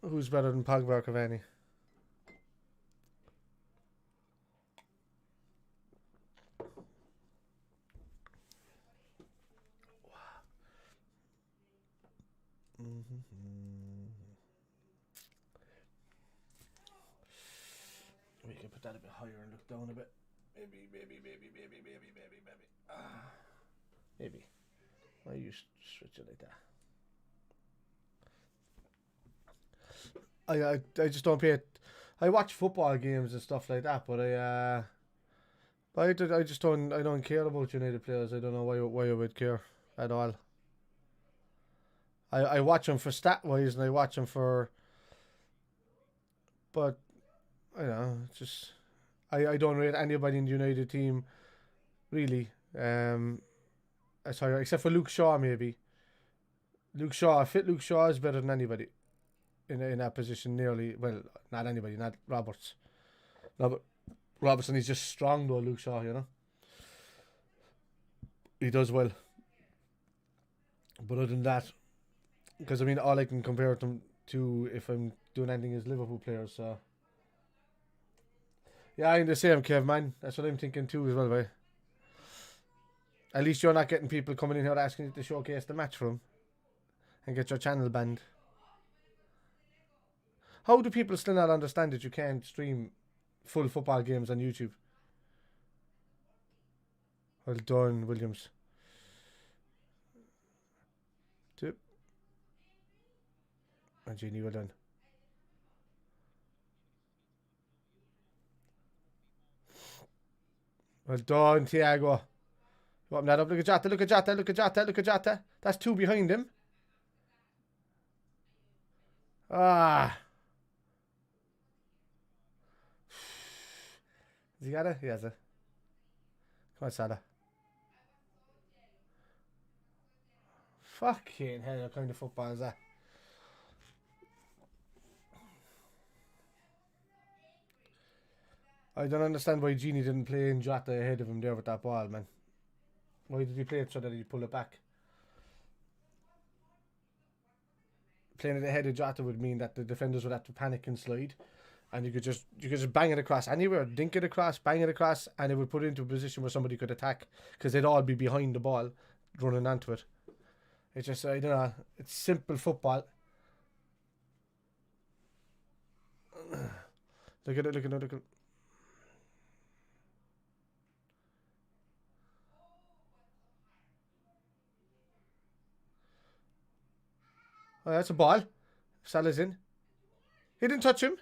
who's better than Pogba or Cavani? We can put that a bit higher and look down a bit. Maybe. Maybe. Why you switch it like that? I just don't pay it. I watch football games and stuff like that, but I just don't care about United players. I don't know why I would care at all. I watch them for stat wise, and I watch them for. But I don't know, just I don't rate anybody in the United team really. Sorry, except for Luke Shaw maybe. Luke Shaw is better than anybody in that position nearly. Well, not anybody, not Roberts. Robertson, he's just strong though, Luke Shaw, you know. He does well. But other than that, because I mean, all I can compare them to if I'm doing anything is Liverpool players, so. Yeah, I'm the same, Kev, man. That's what I'm thinking too as well, boy. At least you're not getting people coming in here asking you to showcase the match for them and get your channel banned. How do people still not understand that you can't stream full football games on YouTube? Well done, Williams. Two. And Genie, well done. Well done, Thiago. Open that up. Look at Jota. That's two behind him. Ah. Has he got it? He has it. Come on, Salah. Fucking hell, what kind of football is that? I don't understand why Genie didn't play in Jota ahead of him there with that ball, man. Why did he play it so that he pull it back? Playing it ahead of Jota would mean that the defenders would have to panic and slide, and you could just bang it across anywhere, dink it across, bang it across, and it would put it into a position where somebody could attack because they'd all be behind the ball, running onto it. It's just, I don't know, it's simple football. Look at it. Oh, that's a ball. Salah's in. He didn't touch him.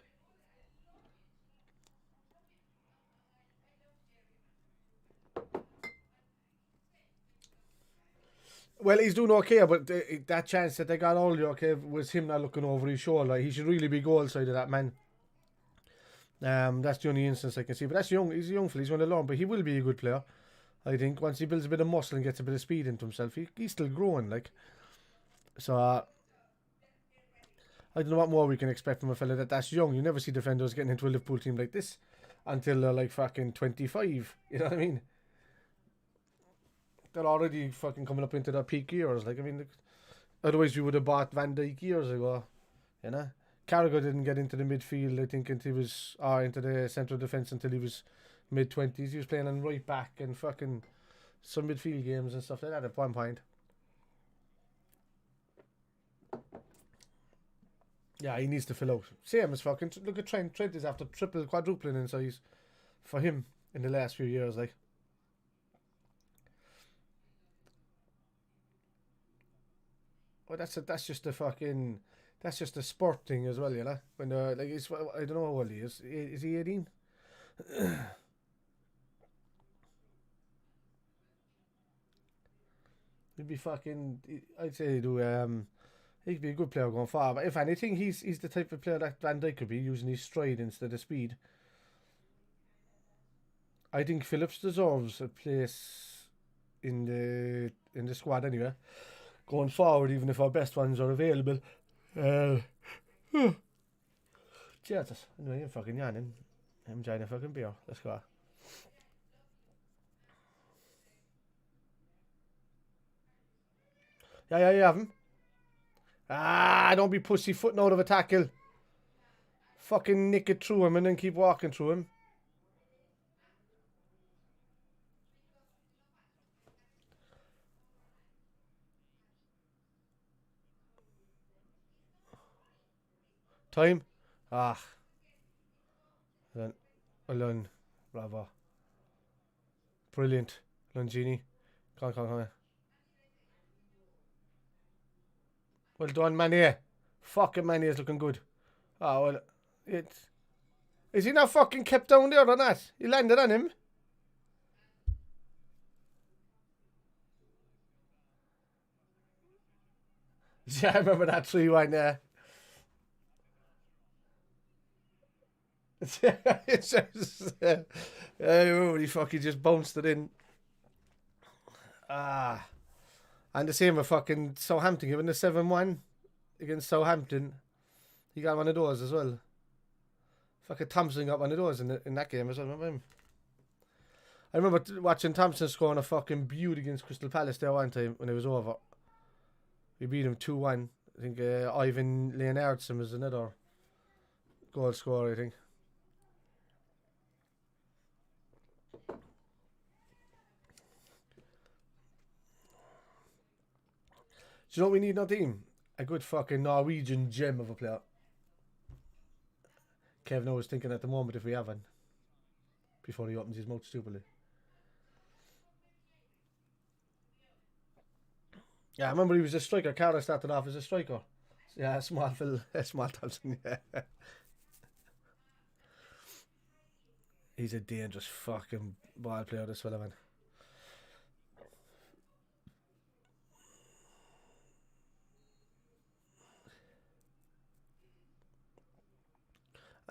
Well, he's doing okay, but that chance that they got earlier, okay, was him not looking over his shoulder. He should really be goal side of that man. That's the only instance I can see. But that's young. He's a young fella. He's going to learn, but he will be a good player. I think once he builds a bit of muscle and gets a bit of speed into himself, he's still growing, like. So I don't know what more we can expect from a fella that's young. You never see defenders getting into a Liverpool team like this until they're like fucking 25. You know what I mean? They're already fucking coming up into their peak years. Like, I mean, otherwise we would have bought Van Dijk years ago. You know? Carragher didn't get into the midfield, I think, until he was, or into the central defence until he was mid-20s. He was playing on right back and fucking some midfield games and stuff like that at one point. Yeah, he needs to fill out. Same as fucking, look at Trent. Trent is after triple, quadrupling in size for him in the last few years, like. Well, that's just a fucking, that's just a sport thing as well, you know. When like, it's, I don't know how old he is. Is he 18? He'd be fucking, I'd say he'd do, he could be a good player going forward. But if anything, he's the type of player that Van Dijk could be, using his stride instead of speed. I think Phillips deserves a place in the squad anyway, going forward, even if our best ones are available. Jesus, anyway, I'm fucking yawning. I'm enjoying a fucking beer. Let's go. Yeah, you have him. Don't be pussyfooting out of a tackle. Fucking nick it through him and then keep walking through him. Time. Well done. Bravo. Brilliant. Longini. Come on. Well done, Mane. Fucking Mane is looking good. Oh, well, is he not fucking kept down there or not? You landed on him. Yeah, I remember that 3-1 there. It's just, he fucking just bounced it in. And the same with fucking Southampton, giving the 7-1 against Southampton. He got one of those as well. Fucking Thompson got one of those in that game as well. Remember him? I remember watching Thompson scoring a fucking beauty against Crystal Palace there one time when it was over. We beat him 2-1. I think Ivan Leonardson was another goal scorer, I think. Do you know what we need in our team? A good fucking Norwegian gem of a player. Kevin was thinking at the moment if we have one. Before he opens his mouth stupidly. Yeah, I remember he was a striker. Carter started off as a striker. Yeah, small Thompson, yeah. He's a dangerous fucking ball player, this fella, man.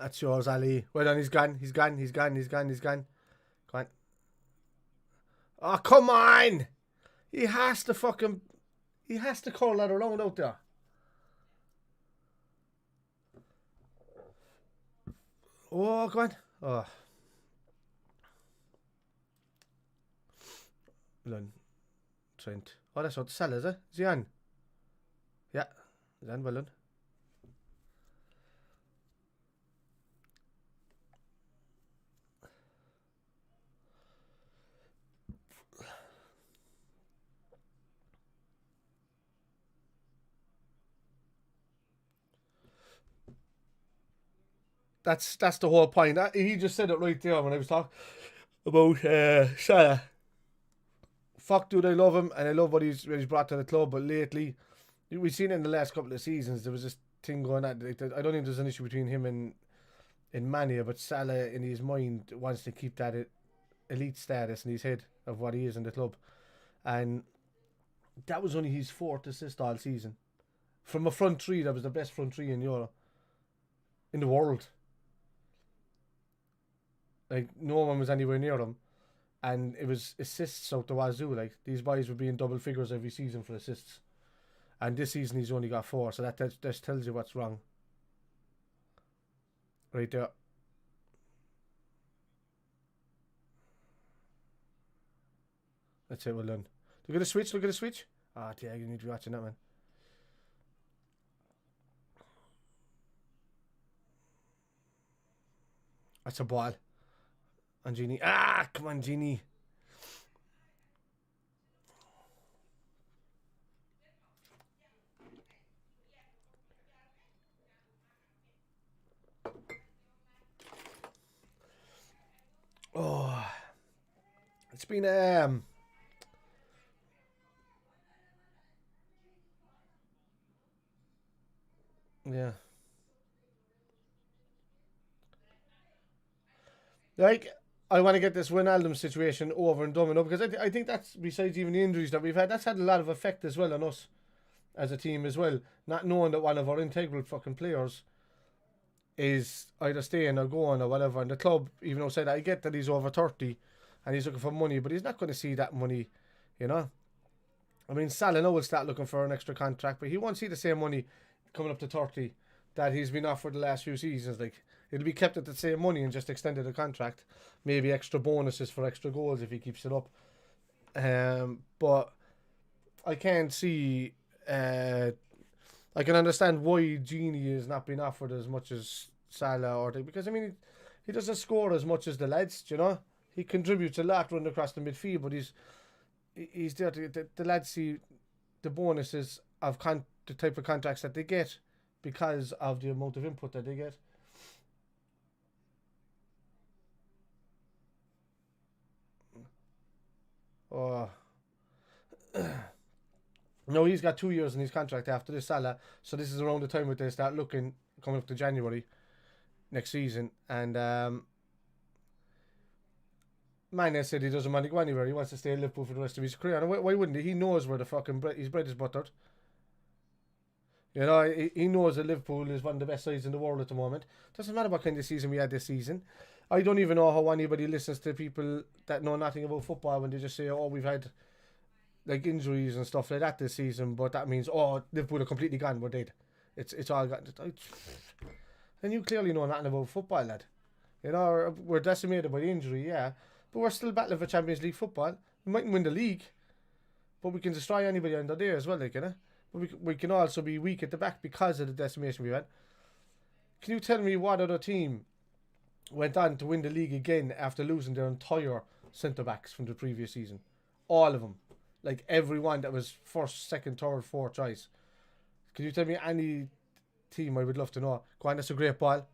That's yours, Ali. Well done, he's gone. Go on. Oh, come on! He has to call that around out there. Oh, go on. Oh. Lund. Trent. Oh, that's what Salah, is it? Is he on? Yeah. He's on, well done. That's the whole point. He just said it right there when I was talking about Salah. Fuck, dude, I love him and I love what he's brought to the club. But lately, we've seen it in the last couple of seasons. There was this thing going on. I don't think there's an issue between him and Mane, but Salah in his mind wants to keep that elite status in his head of what he is in the club, and that was only his 4th assist all season. From a front three, that was the best front three in Europe, in the world. Like, no one was anywhere near him. And it was assists out the wazoo. Like, these boys would be in double figures every season for assists. And this season he's only got 4. So that tells you what's wrong. Right there. That's it, well done. Look at the switch. Ah, yeah, you need to be watching that, man. That's a ball. And Genie. Come on, Genie. Oh, it's been yeah. Like, I want to get this Wijnaldum situation over and done with, because I think that's, besides even the injuries that we've had, that's had a lot of effect as well on us as a team as well. Not knowing that one of our integral fucking players is either staying or going or whatever. And the club, even though said, I get that he's over 30 and he's looking for money, but he's not going to see that money, you know. I mean, Salah now will start looking for an extra contract, but he won't see the same money coming up to 30 that he's been offered the last few seasons. Like, It'll be kept at the same money and just extended the contract. Maybe extra bonuses for extra goals if he keeps it up. But I can't see. I can understand why Genie is not being offered as much as Salah because I mean he doesn't score as much as the lads. You know, he contributes a lot running across the midfield, but he's there to the lads see the bonuses of the type of contracts that they get because of the amount of input that they get. Oh. No, he's got 2 years in his contract after this, Salah. So this is around the time where they start looking, coming up to January next season. And Mane said he doesn't want to go anywhere. He wants to stay in Liverpool for the rest of his career. And why wouldn't he? He knows where the fucking his bread is buttered. You know, he knows that Liverpool is one of the best sides in the world at the moment. Doesn't matter what kind of season we had this season. I don't even know how anybody listens to people that know nothing about football when they just say, oh, we've had like injuries and stuff like that this season, but that means, oh, Liverpool are completely gone, we're dead. It's all gone. And you clearly know nothing about football, lad. You know, we're decimated by injury, yeah, but we're still battling for Champions League football. We mightn't win the league, but we can destroy anybody under there as well, like, you know. But we can also be weak at the back because of the decimation we've had. Can you tell me what other team went on to win the league again after losing their entire centre-backs from the previous season? All of them. Like everyone that was first, second, third, fourth choice. Can you tell me any team? I would love to know. Go on, that's a great ball.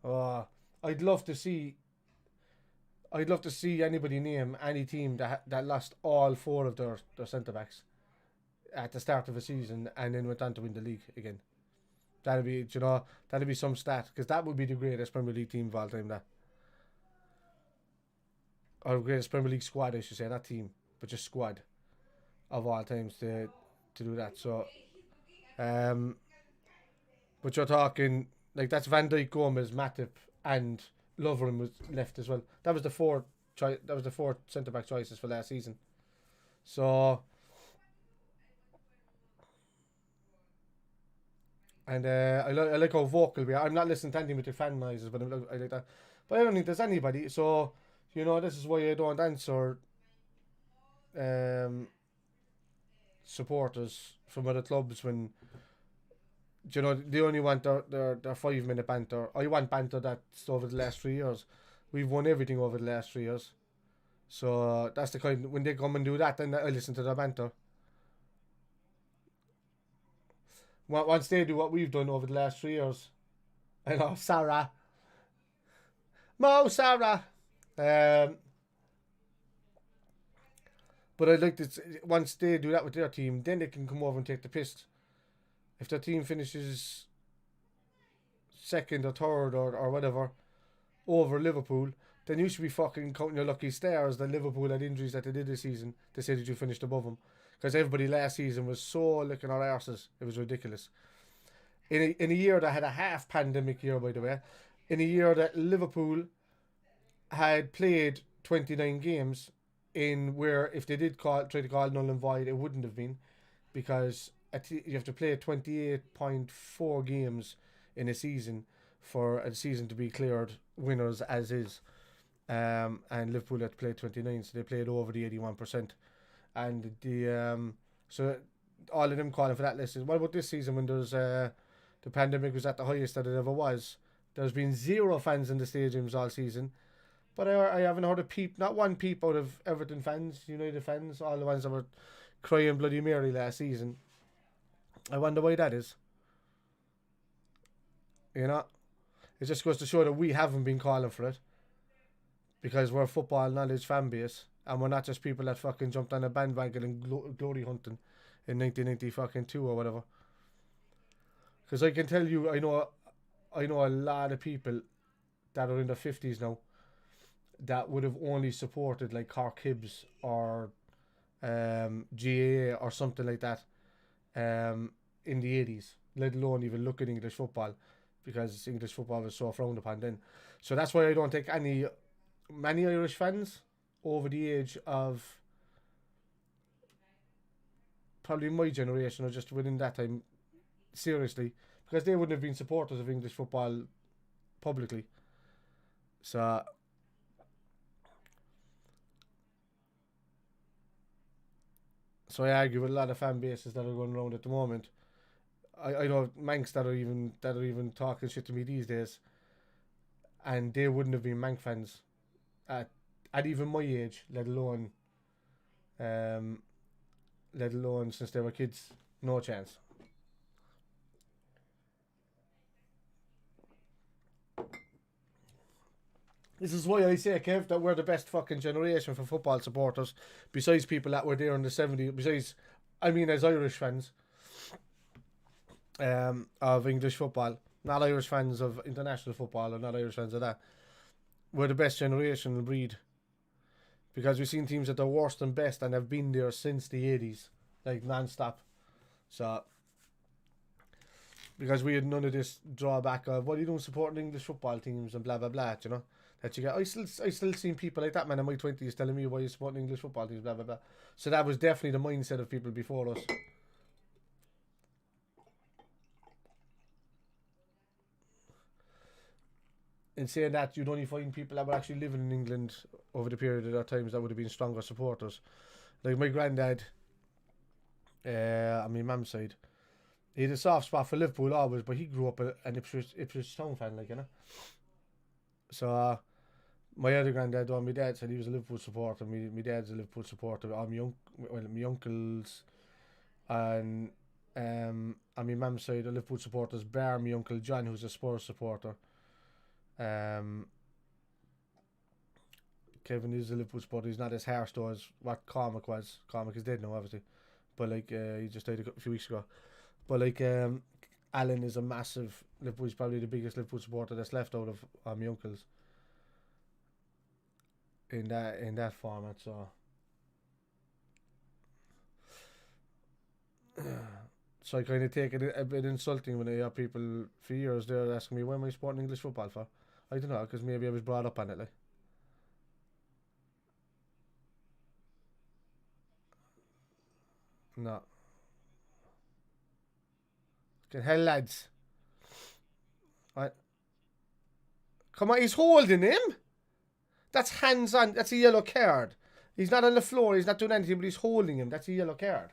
Oh, I'd love to see anybody name any team that lost all four of their centre-backs at the start of a season and then went on to win the league again. That'd be some stat, because that would be the greatest Premier League team of all time, that. Or greatest Premier League squad, I should say, not team, but just squad of all times to do that. So, but you're talking like that's Van Dijk, Gomez, Matip, and Lovren was left as well. That was the four centre back choices for last season. So, and I like how vocal we are. I'm not listening to anything with the fan noises, but I like that. But I don't think there's anybody. So. You know, this is why I don't answer supporters from other clubs when, you know, they only want their 5-minute banter. I want banter that's over the last 3 years. We've won everything over the last 3 years. So that's the kind, when they come and do that, then I listen to their banter. Once they do what we've done over the last 3 years, I know, Sarah. Mo Sarah. But I'd like to, once they do that with their team, then they can come over and take the piss. If their team finishes second or third or whatever over Liverpool, then you should be fucking counting your lucky stars that Liverpool had injuries that they did this season. They said that you finished above them, because everybody last season was so licking our arses. It was ridiculous. In a year that had a half pandemic year, by the way, in a year that Liverpool had played 29 games, in where if they did try to call null and void, it wouldn't have been, because you have to play 28.4 games in a season for a season to be cleared winners as is. And Liverpool had to play 29, so they played over the 81%. And so all of them calling for that list. What about this season when there's the pandemic was at the highest that it ever was? There's been 0 fans in the stadiums all season. But I haven't heard a peep, not one peep out of Everton fans, United fans, all the ones that were crying Bloody Mary last season. I wonder why that is. You know? It just goes to show that we haven't been calling for it. Because we're a football knowledge fan base. And we're not just people that fucking jumped on a bandwagon and glory hunting in 1992 or whatever. Because I can tell you, I know a lot of people that are in their 50s now that would have only supported like Cork Hibs or GAA or something like that in the 80s, let alone even look at English football, because English football was so frowned upon then. So that's why I don't take many Irish fans over the age of probably my generation or just within that time seriously, because they wouldn't have been supporters of English football publicly. So I argue with a lot of fan bases that are going around at the moment. I know Manx that are even talking shit to me these days, and they wouldn't have been Manx fans at even my age, let alone since they were kids. No chance. This is why I say, Kev, that we're the best fucking generation for football supporters, besides people that were there in the 70s, besides, I mean, as Irish fans of English football, not Irish fans of international football, or not Irish fans of that. We're the best generation and breed, because we've seen teams at their worst and best and have been there since the 80s, like non-stop. So, because we had none of this drawback of, what are you doing supporting English football teams and blah blah blah, you know, that you get. I still seen people like that, man, in my 20s telling me why you supporting English football teams, blah blah blah. So that was definitely the mindset of people before us. In saying that, you'd only find people that were actually living in England over the period of their times that would have been stronger supporters. Like my granddad, on my mum's side, he had a soft spot for Liverpool always, but he grew up an Ipswich Town fan, like, you know. So my other granddad, on my dad side, he was a Liverpool supporter. My dad's a Liverpool supporter. All my uncles and on my mum's side, a Liverpool supporters, bar my uncle John, who's a Spurs supporter. Kevin is a Liverpool supporter. He's not as harsh though as what Cormac was. Cormac is dead now, obviously, but like he just died a few weeks ago. But like Alan is a massive Liverpool. He's probably the biggest Liverpool supporter that's left out of my uncles in that format. So I kind of take it a bit insulting when I hear people for years they're asking me, why am I supporting English football for? I don't know, because maybe I was brought up on it, like. No. Get hell, lads. Right. Come on, he's holding him. That's hands on. That's a yellow card. He's not on the floor. He's not doing anything, but he's holding him. That's a yellow card.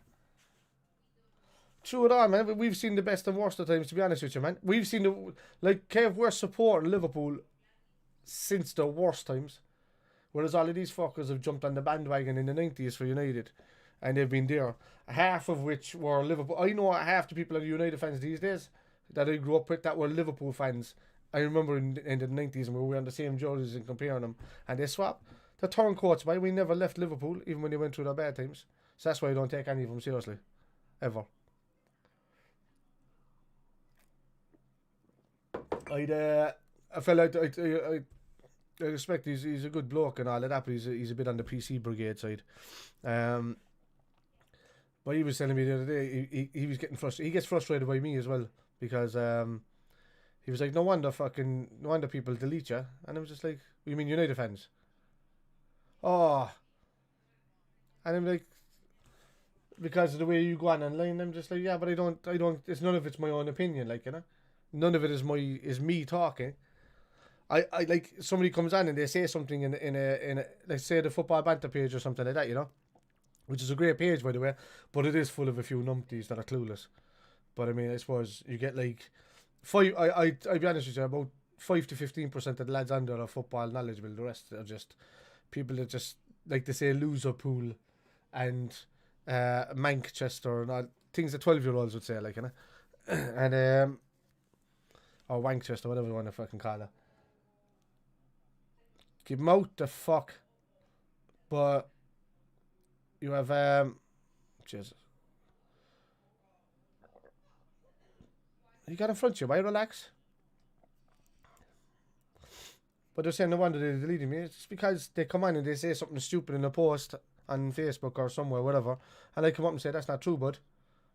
True it all, man. We've seen the best and worst of times, to be honest with you, man. We've seen Kev, we're supporting Liverpool since the worst times. Whereas all of these fuckers have jumped on the bandwagon in the 90s for United. And they've been there. Half of which were Liverpool. I know half the people are United fans these days that I grew up with that were Liverpool fans. I remember in the 90s and we were wearing the same jerseys and comparing them. And they swapped. The turncoats, by we never left Liverpool, even when they went through their bad times. So that's why I don't take any of them seriously. Ever. I feel like I respect he's a good bloke and all of that, but he's a bit on the PC brigade side. But he was telling me the other day he was getting frustrated. He gets frustrated by me as well because he was like, no wonder people delete you, and I was just like, you mean United fans? Oh, and I'm like, because of the way you go on online, I'm just like, yeah, but I don't. It's none of it's my own opinion, like, you know. None of it is me talking. I like somebody comes on and they say something in a let's say the football banter page or something like that, you know, which is a great page by the way, but it is full of a few numpties that are clueless. But I mean, I suppose you get like I'll be honest with you, about 5 to 15% of the lads on there are football knowledgeable. The rest are just people that just like to say loser pool and Manchester and all things that 12-year-olds would say, like, you know, and or Wankchester, whatever you want to fucking call it. Keep them out the fuck. But you have Jesus. You got in front of you, why relax? But they're saying no wonder they're deleting me. It's because they come on and they say something stupid in a post on Facebook or somewhere, whatever, and I come up and say that's not true, bud.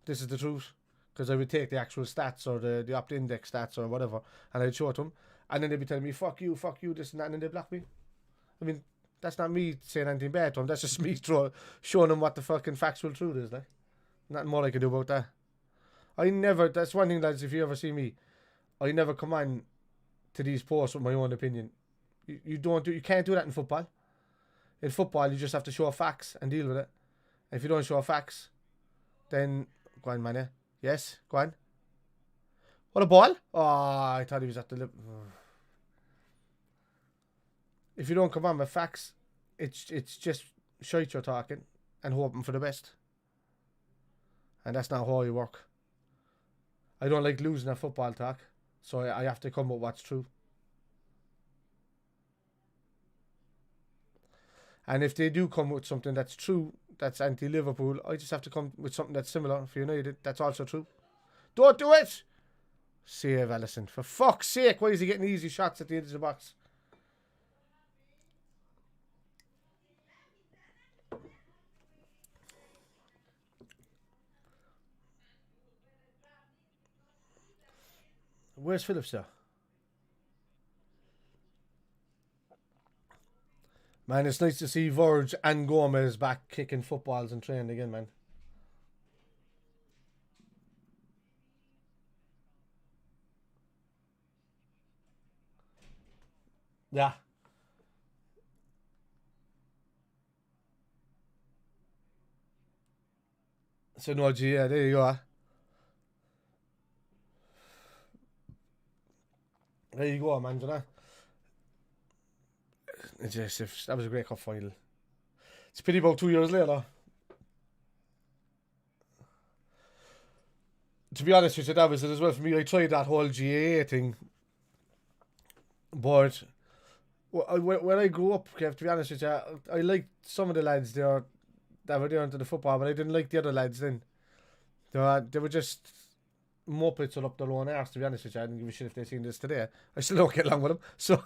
This is the truth. Because I would take the actual stats or the opt-index stats or whatever, and I'd show it to them, and then they'd be telling me, fuck you, this and that, and then they'd block me. I mean, that's not me saying anything bad to them, that's just me showing them what the fucking factual truth is, like. Nothing more I can do about that. I never. That's one thing, lads. If you ever see me, I never come on to these posts with my own opinion. You don't do. You can't do that in football. In football, you just have to show facts and deal with it. And if you don't show facts, then go on, man. Yeah? Yes, go on. What a ball! Oh, I thought he was at the lip. If you don't come on with facts, it's just shite you're talking and hoping for the best. And that's not how I work. I don't like losing a football talk, so I have to come with what's true. And if they do come with something that's true, that's anti-Liverpool, I just have to come with something that's similar for United. That's also true. Don't do it! Save Alisson. For fuck's sake, why is he getting easy shots at the edge of the box? Where's Phillips there? Man, it's nice to see Verge and Gomez back kicking footballs and training again, man. Yeah. So no, yeah, there you go. There you go, man. You know? It's just, that was a great cup final. It's a pity about 2 years later. To be honest with you, that was it as well for me. I tried that whole GAA thing, but when I grew up, Kev, to be honest with you, I liked some of the lads there that were there into the football, but I didn't like the other lads then. They were just muppets up their own arse, to be honest with you. I didn't give a shit if they seen this today. I still don't get along with them. So,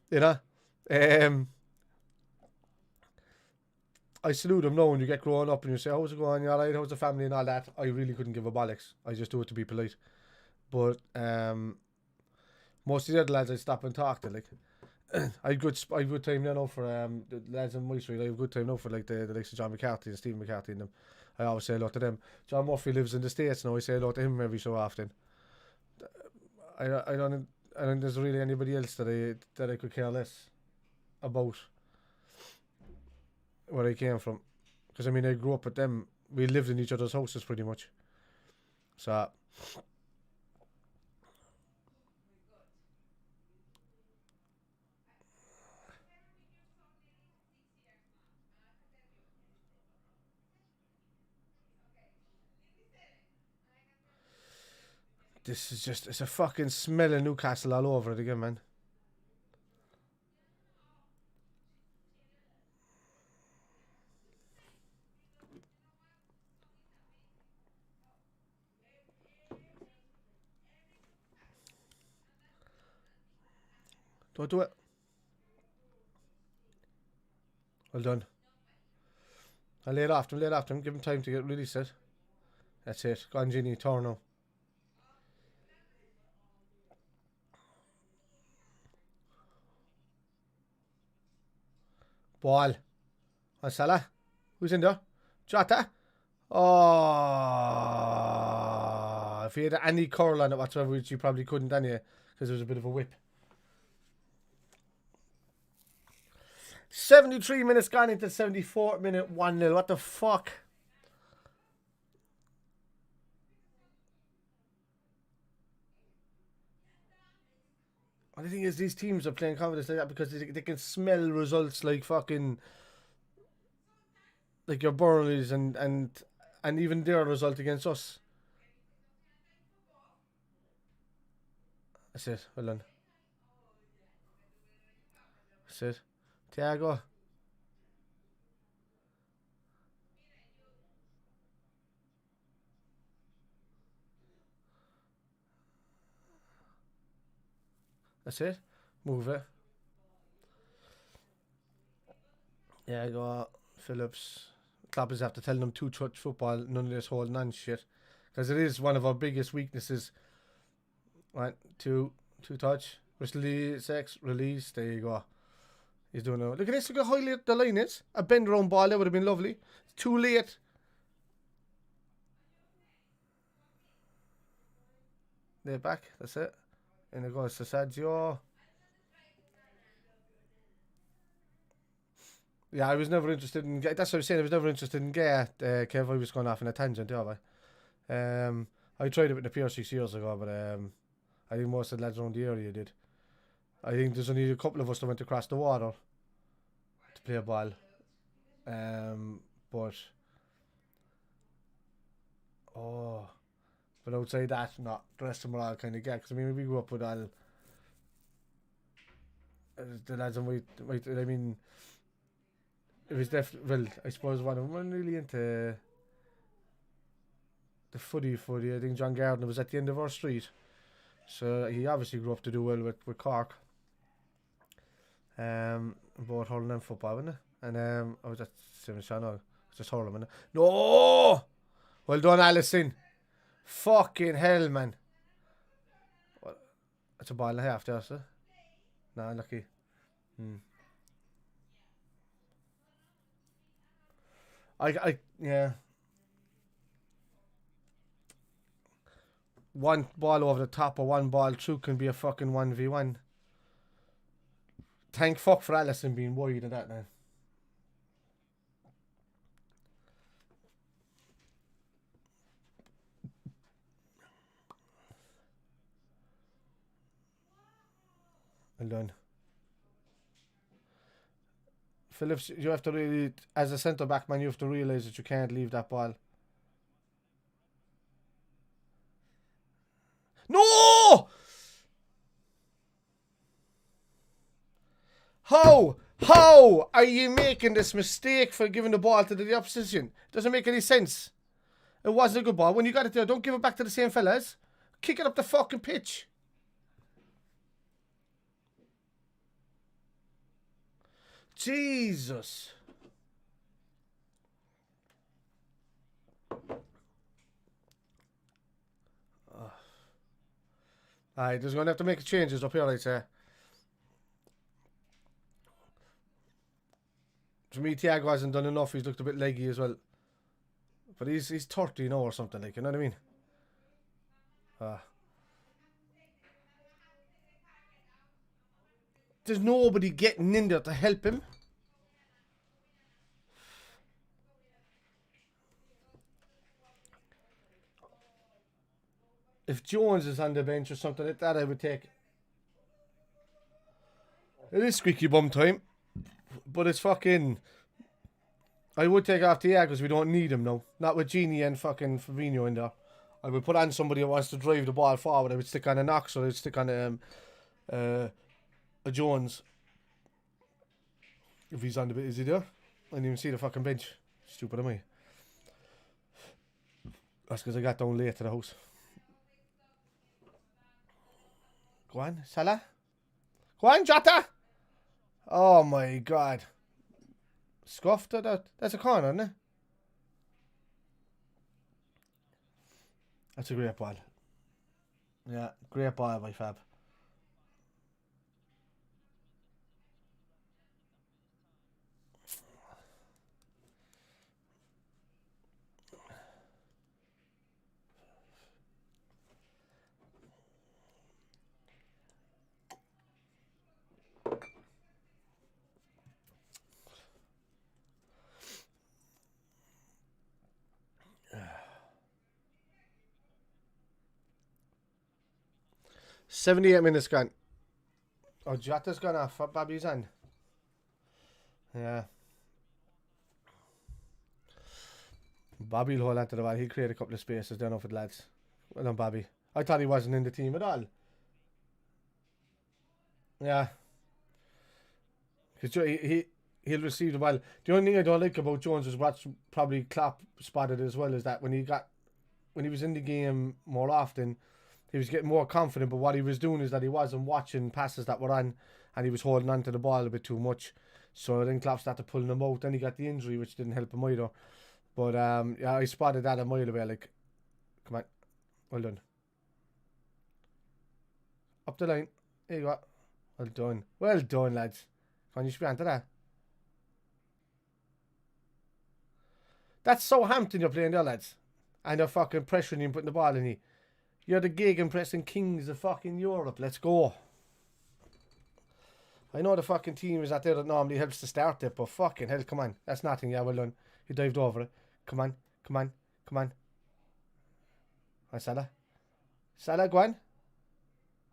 you know, I salute them now when you get growing up and you say, how's it going? You alright? How's the family and all that? I really couldn't give a bollocks. I just do it to be polite. But most of the other lads I stop and talk to, like, I had good time now for the lads in my street. I have good time now for like the likes of John McCarthy and Stephen McCarthy and them. I always say hello to them. John Murphy lives in the States now. I say hello to him every so often. I don't think there's really anybody else that I could care less about where I came from. Because I mean, I grew up with them. We lived in each other's houses pretty much. So this is just, it's a fucking smell of Newcastle all over it again, man. Don't do it. Well done. I lay it off him, give him time to get really set. That's it. Go on, Ginny, turn now. Ball. On Salah. Who's in there? Jota. Oh, if he had any curl on it whatsoever, which you probably couldn't anyway, because it was a bit of a whip. 73 minutes gone into 74th minute, 1-0. What the fuck? And the thing is, these teams are playing confidence like that because they can smell results like fucking, like your Burnleys and even their result against us. That's it. Well done. That's it. Thiago. That's it. Move it. Yeah, go Phillips. Klopp have to tell them two-touch football, none of this holding on shit. Because it is one of our biggest weaknesses. 1, 2, touch. Release, release. There you go. He's doing it. Look at this. Look how high the line is. A bend around ball. That would have been lovely. It's too late. Lay back. That's it. And it goes to Sergio. Yeah, I was never interested in. That's what I was saying. I was never interested in Gay. Kev, I was going off in a tangent, yeah, I tried it with the PR 6 years ago, but I think most of the lads around the area did. I think there's only a couple of us that went across the water to play a ball. But outside that, no, the rest of them are all kind of gay. Because I mean, we grew up with all the lads and I mean, it was well, I suppose one of them wasn't really into the footy. I think John Gardner was at the end of our street, so he obviously grew up to do well with Cork. Both hurling and football, wasn't it? And I was at Sean, just hurling, wasn't it? No, well done, Alison. Fucking hell, man. What? That's a ball and a half, there, sir. Nah, lucky. Yeah. One ball over the top or one ball through can be a fucking 1v1. Thank fuck for Allison being worried of that now. Well done. Phillips, you have to really, as a centre back man, you have to realise that you can't leave that ball. No! How are you making this mistake for giving the ball to the opposition? Doesn't make any sense. It wasn't a good ball. When you got it there, don't give it back to the same fellas. Kick it up the fucking pitch. Jesus. Alright, there's going to have to make changes up here, I'd say. To me, Thiago hasn't done enough. He's looked a bit leggy as well. But he's 30 now or something, like, you know what I mean? There's nobody getting in there to help him. If Jones is on the bench or something like that, I would take. It is squeaky bum time. But it's fucking. I would take off Thiago because we don't need him now. Not with Genie and fucking Fabinho in there. I would put on somebody who wants to drive the ball forward. I would stick on a Knox or I would stick on a Jones. If he's on the bit, is he there? I didn't even see the fucking bench. Stupid of me. That's because I got down late to the house. Go on, Salah. Go on, Jota. Oh my God. Scuffed that. That's a corner, isn't it? That's a great ball. Yeah, great ball by Fab. $78 minutes gone. Oh, Jota's gone off. Bobby's on. Yeah. Bobby'll hold on to the ball. He'll create a couple of spaces down for the lads. Well done, Bobby. I thought he wasn't in the team at all. Yeah. Because he'll receive the ball. The only thing I don't like about Jones is what probably Klopp spotted as well is that when he was in the game more often, he was getting more confident, but what he was doing is that he wasn't watching passes that were on and he was holding on to the ball a bit too much. So then Klopp started pulling him out. Then he got the injury, which didn't help him either. But yeah, I spotted that a mile away. Like, come on. Well done. Up the line. There you go. Well done. Well done, lads. Come on, you should be onto that. That's Southampton you're playing there, lads. And they're fucking pressuring you and putting the ball in you. You're the gig-impressing kings of fucking Europe. Let's go. I know the fucking team is not there that normally helps to start it, but fucking hell, come on. That's nothing. Yeah, well done. You dived over it. Come on, come on, come on. Hi, Salah. Salah, go on.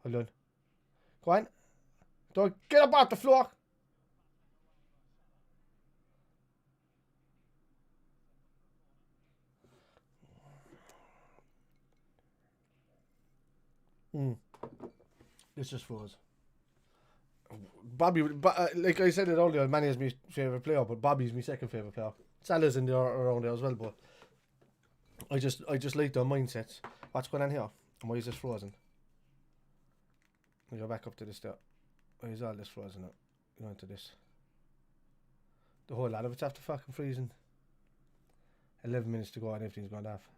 Hold on. Go on. Don't get up off the floor. This just froze. Bobby, like I said it earlier, Manny is my favourite player, but Bobby's my second favourite player. Salah's in there around there as well, but I just like their mindsets. What's going on here? And why is this frozen? We go back up to this there. Why is all this frozen now? Go into this. The whole lot of it's after fucking freezing. 11 minutes to go and everything's gone off.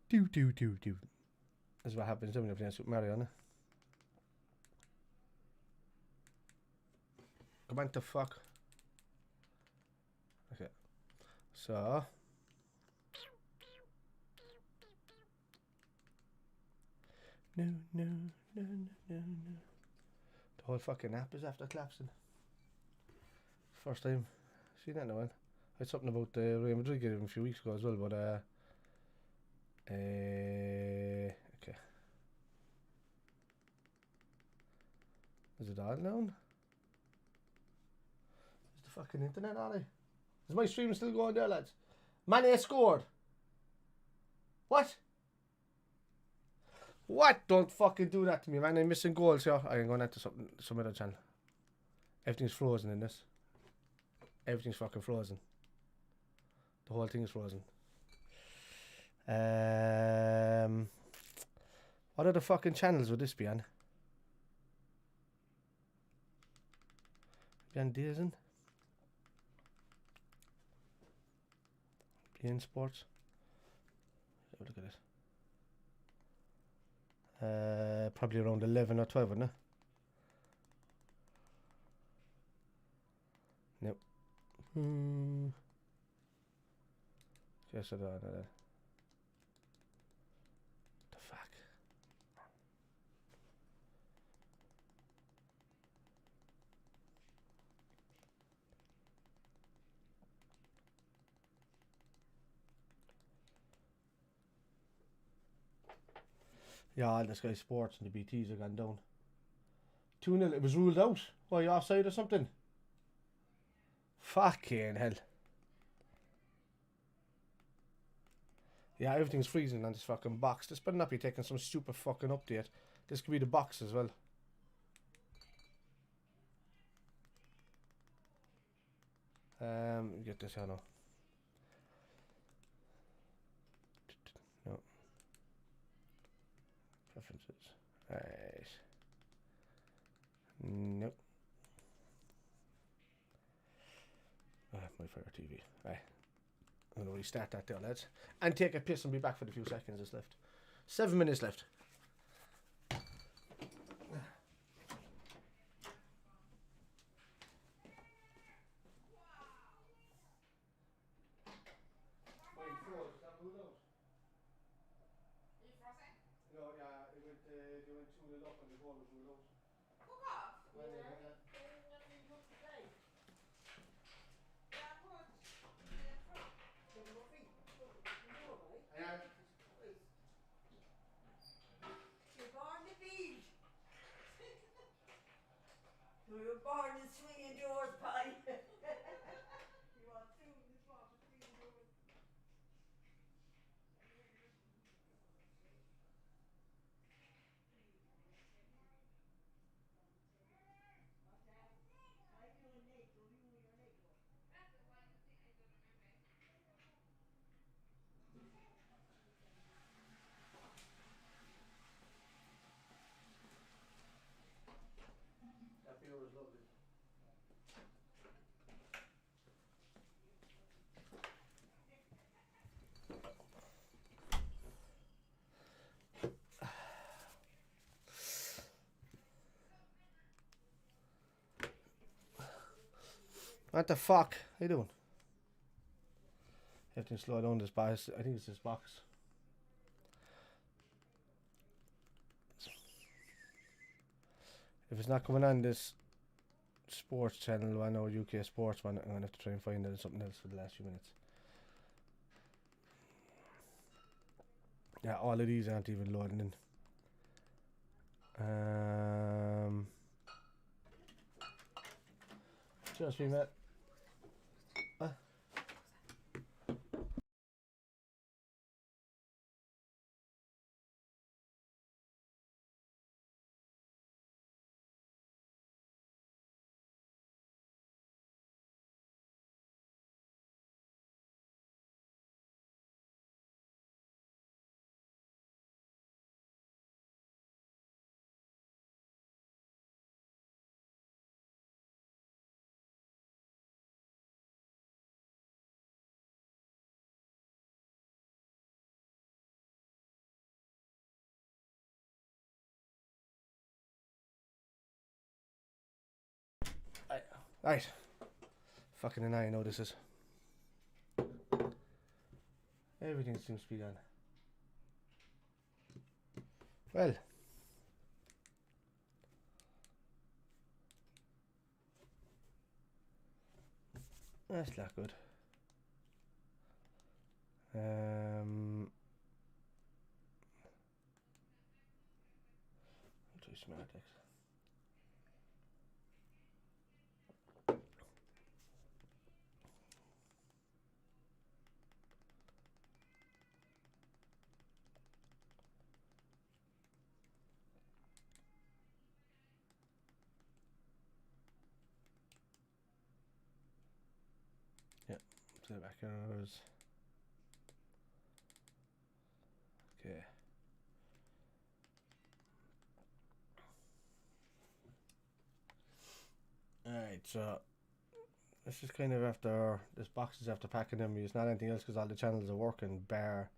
Do. That's what happens when you're playing Super Mario, isn't it? Come on to fuck. Okay. So. No. The whole fucking app is after collapsing. First time. See that in a while. I had something about the Real Madrid game a few weeks ago as well, but okay. Is it all down? Is the fucking internet on it? Is my stream still going there, lads? Mane scored. What? What? Don't fucking do that to me, man. I'm missing goals here. I'm going into some other channel. Everything's frozen in this. Everything's fucking frozen. The whole thing is frozen. What other fucking channels would this be on? Be on Dazen? Be in Sports? Have a look at this. Probably around 11 or 12, wouldn't it? Nope. Yes, I don't know that. The fuck? Yeah, all the Sky Sports and the BTs have gone down. 2-0, it was ruled out. Why, offside or something? Fucking hell. Yeah, everything's freezing on this fucking box. This better not be taking some super fucking update. This could be the box as well. Get this here now. No. Preferences. Right. Nope. My fire TV. Right. I'm going to restart that there, lads. And take a piss and be back for the few seconds that's left. 7 minutes left. No, yeah, they went 2-0 up and the goal was ruled out. Fuck off. You were born in swinging doors, pie. You want two in this one for swinging doors. That beer was lovely. What the fuck? How you doing? You have to slow down this box. I think it's this box. If it's not coming on this sports channel one or UK sports one, I'm gonna have to try and find it something else for the last few minutes. Yeah, all of these aren't even loading in. Just me, Matt. Right. Fucking annoying, how this is. Everything seems to be done. Well. That's not good. Too smart, X. Yeah, play back arrows. Okay. Alright, so this is kind of after this box is after packing them. It's not anything else because all the channels are working. Bar.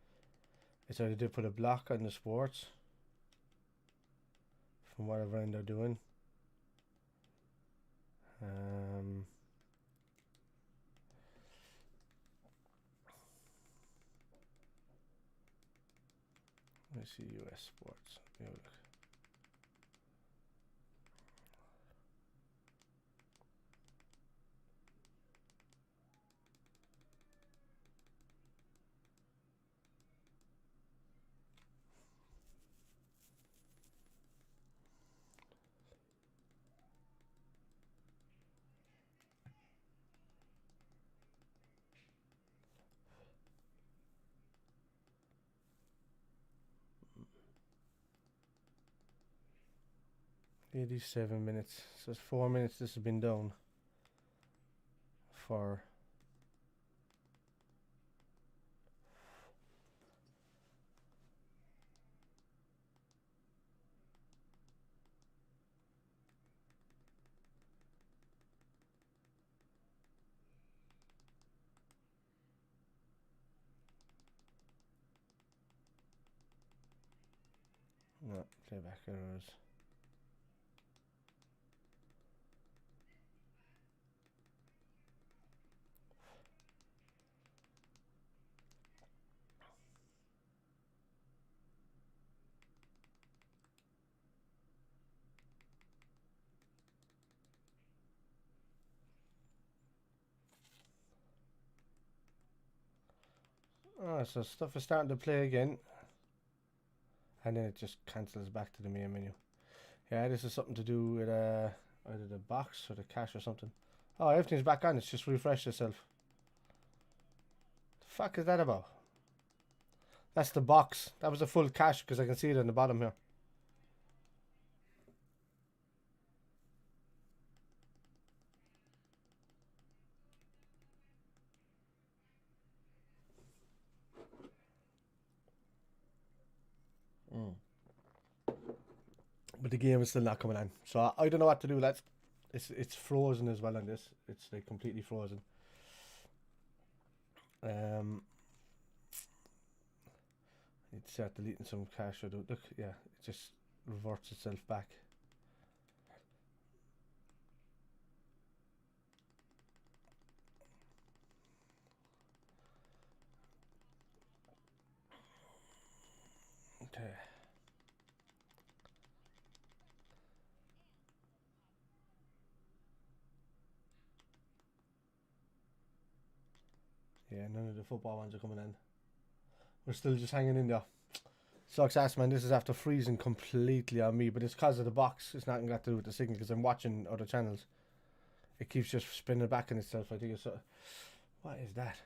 It's either they put a block on the sports from whatever end they're doing. Let's see US sports. Yeah, look. $87. So it's 4 minutes this has been down for no, playback errors. Oh, so stuff is starting to play again. And then it just cancels back to the main menu. Yeah, this is something to do with either the box or the cache or something. Oh, everything's back on. It's just refreshed itself. The fuck is that about? That's the box. That was a full cache because I can see it on the bottom here. But the game is still not coming on. So I don't know what to do, lads. It's frozen as well on this. It's like completely frozen. I need to start deleting some cache. Look, yeah, it just reverts itself back. Yeah, none of the football ones are coming in. We're still just hanging in there. Sucks ass, man. This is after freezing completely on me, but it's because of the box. It's nothing got to do with the signal because I'm watching other channels. It keeps just spinning back on itself. I think it's... what is that?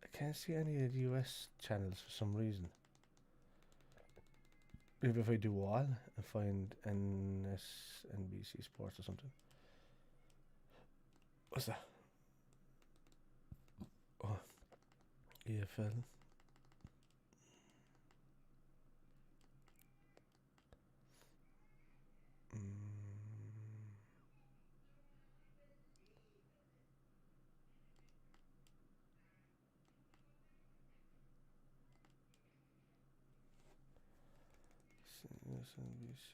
I can't see any of the US channels for some reason. Maybe if I do all and find NBC Sports or something. What's that? Oh, EFL. NBC,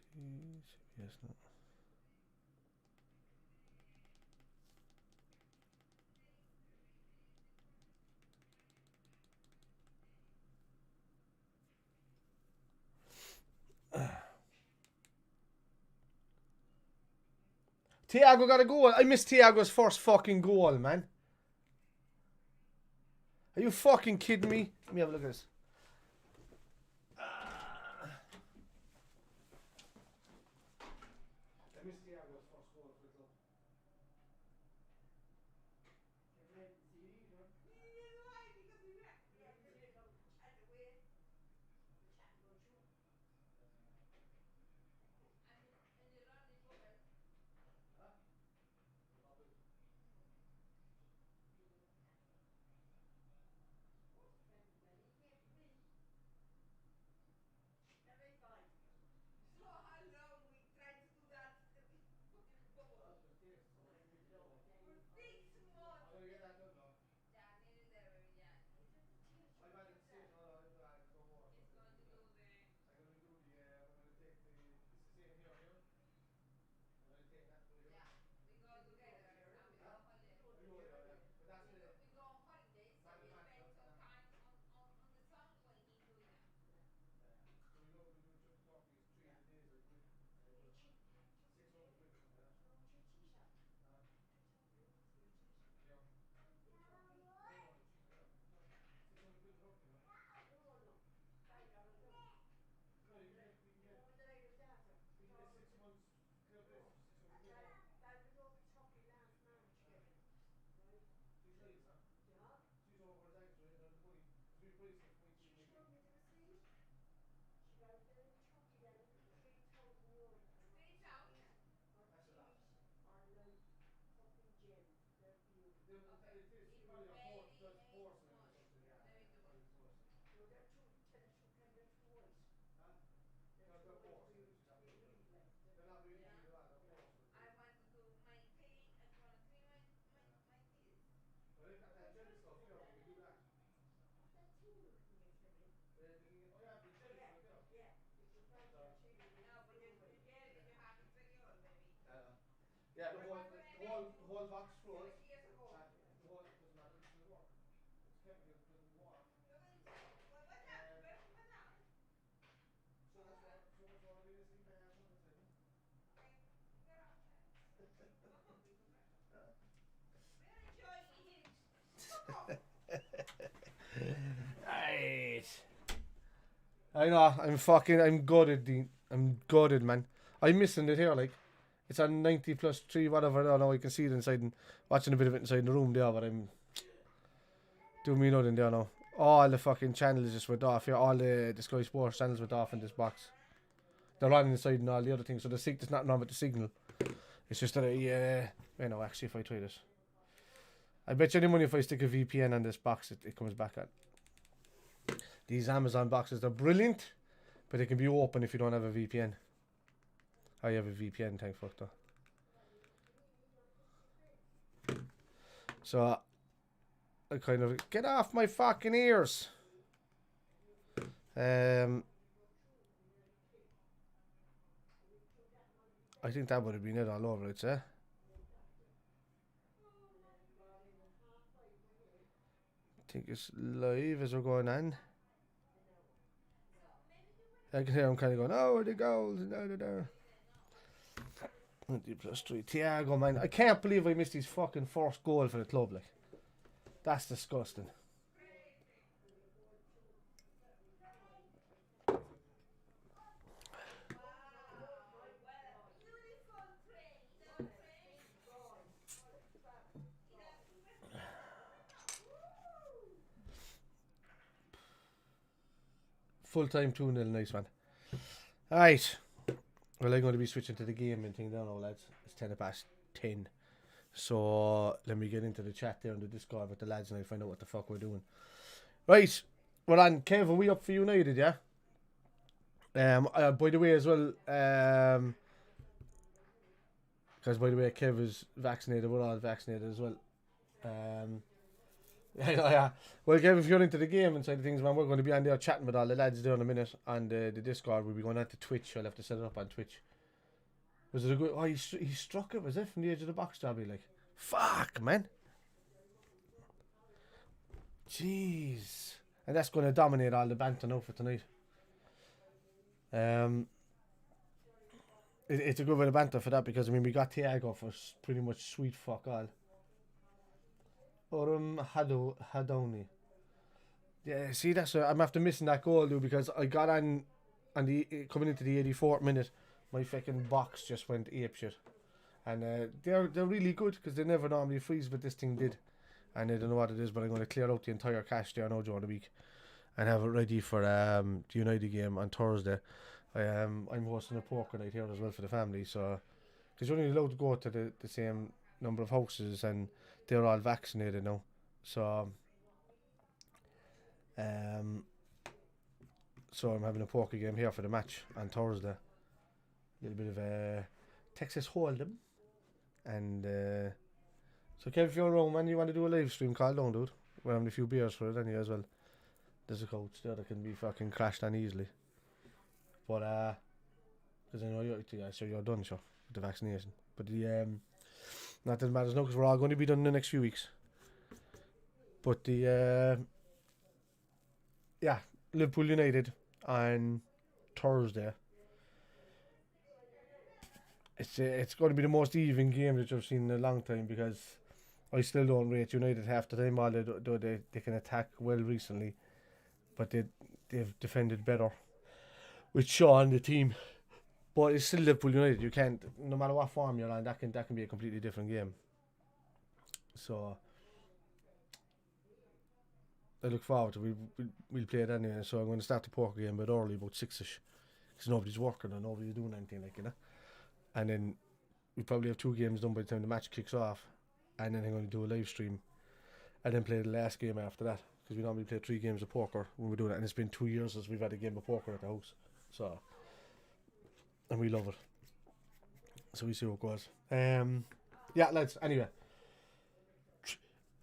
CBS, no. Thiago got a goal. I missed Thiago's first fucking goal, man. Are you fucking kidding me? Let me have a look at this. I missed Thiago's first goal for the club. Yeah, the whole box froze. The whole doesn't matter. It still work. It's chemical. It doesn't work. So that's why we listen to Ash on the time. Right. I know. I'm gutted, Dean. I'm gutted, man. I'm missing it here. Like, it's on 90+3, whatever. I don't know. I can see it inside and watching a bit of it inside the room there, but I'm doing me nothing there now. All the fucking channels just went off here. All the Sky Sports channels went off in this box. They're on inside and all the other things. So there's nothing wrong with the signal. It's just that I know, actually, if I try this. I bet you any money if I stick a VPN on this box, it comes back at. These Amazon boxes, they're brilliant, but they can be open if you don't have a VPN. I have a VPN, thank fuck though. So, I kind of, get off my fucking ears. I think that would have been it all over, I'd say. I think it's live as we're going on. I can hear him kind of going, oh, the goals, da, da, da. +3. Thiago, man. I can't believe I missed his fucking first goal for the club, like. That's disgusting. Full time 2-0, nice one. Alright. Well, I'm going to be switching to the game and thing now, lads. It's 10:10. So let me get into the chat there on the Discord with the lads and I'll find out what the fuck we're doing. Right. We're on. Kev, are we up for United, yeah? By the way, as well, because by the way, Kev is vaccinated. We're all vaccinated as well. Yeah. Well, Kev, if you're into the game and side of things, man, we're going to be on there chatting with all the lads there in a minute on the Discord. We'll be going on to Twitch. I'll have to set it up on Twitch. Was it a good... Oh, he struck it, was it? From the edge of the box, Jobby, like. Fuck, man. Jeez. And that's going to dominate all the banter now for tonight. It's a good bit of banter for that because, I mean, we got Thiago for pretty much sweet fuck all. Hadoni. Yeah, see, that's... I'm after missing that goal, dude, because I got on the... Coming into the 84th minute, my fucking box just went apeshit. And they're really good because they never normally freeze, but this thing did. And I don't know what it is, but I'm going to clear out the entire cache there now during the week and have it ready for the United game on Thursday. I'm hosting a poker night here as well for the family, so because you're only allowed to go to the same number of houses and they're all vaccinated now. So so I'm having a poker game here for the match on Thursday. A little bit of a Texas Hold'em. And so Kev, if you're around, man, you want to do a live stream, call down, dude. We're having a few beers for it anyway as well. There's a couch there that can be fucking crashed on easily. But because I know you're done, sure, with the vaccination. But the not that it matters now because we're all going to be done in the next few weeks. But the Liverpool United on Thursday. It's going to be the most even game that I've seen in a long time because I still don't rate United half the time, although they can attack well recently, but they've defended better with Shaw on the team. But it's still Liverpool United. You can't, no matter what form you're on, that can be a completely different game. So I look forward to we'll play it anyway. So I'm going to start the poker game a bit early, about 6ish, because nobody's working and nobody's doing anything, like, you know. And then we probably have 2 games done by the time the match kicks off, and then I'm going to do a live stream and then play the last game after that, because we normally play 3 games of poker when we do that, and it's been 2 years since we've had a game of poker at the house, so, and we love it. So we see how it goes. Yeah, lads, anyway,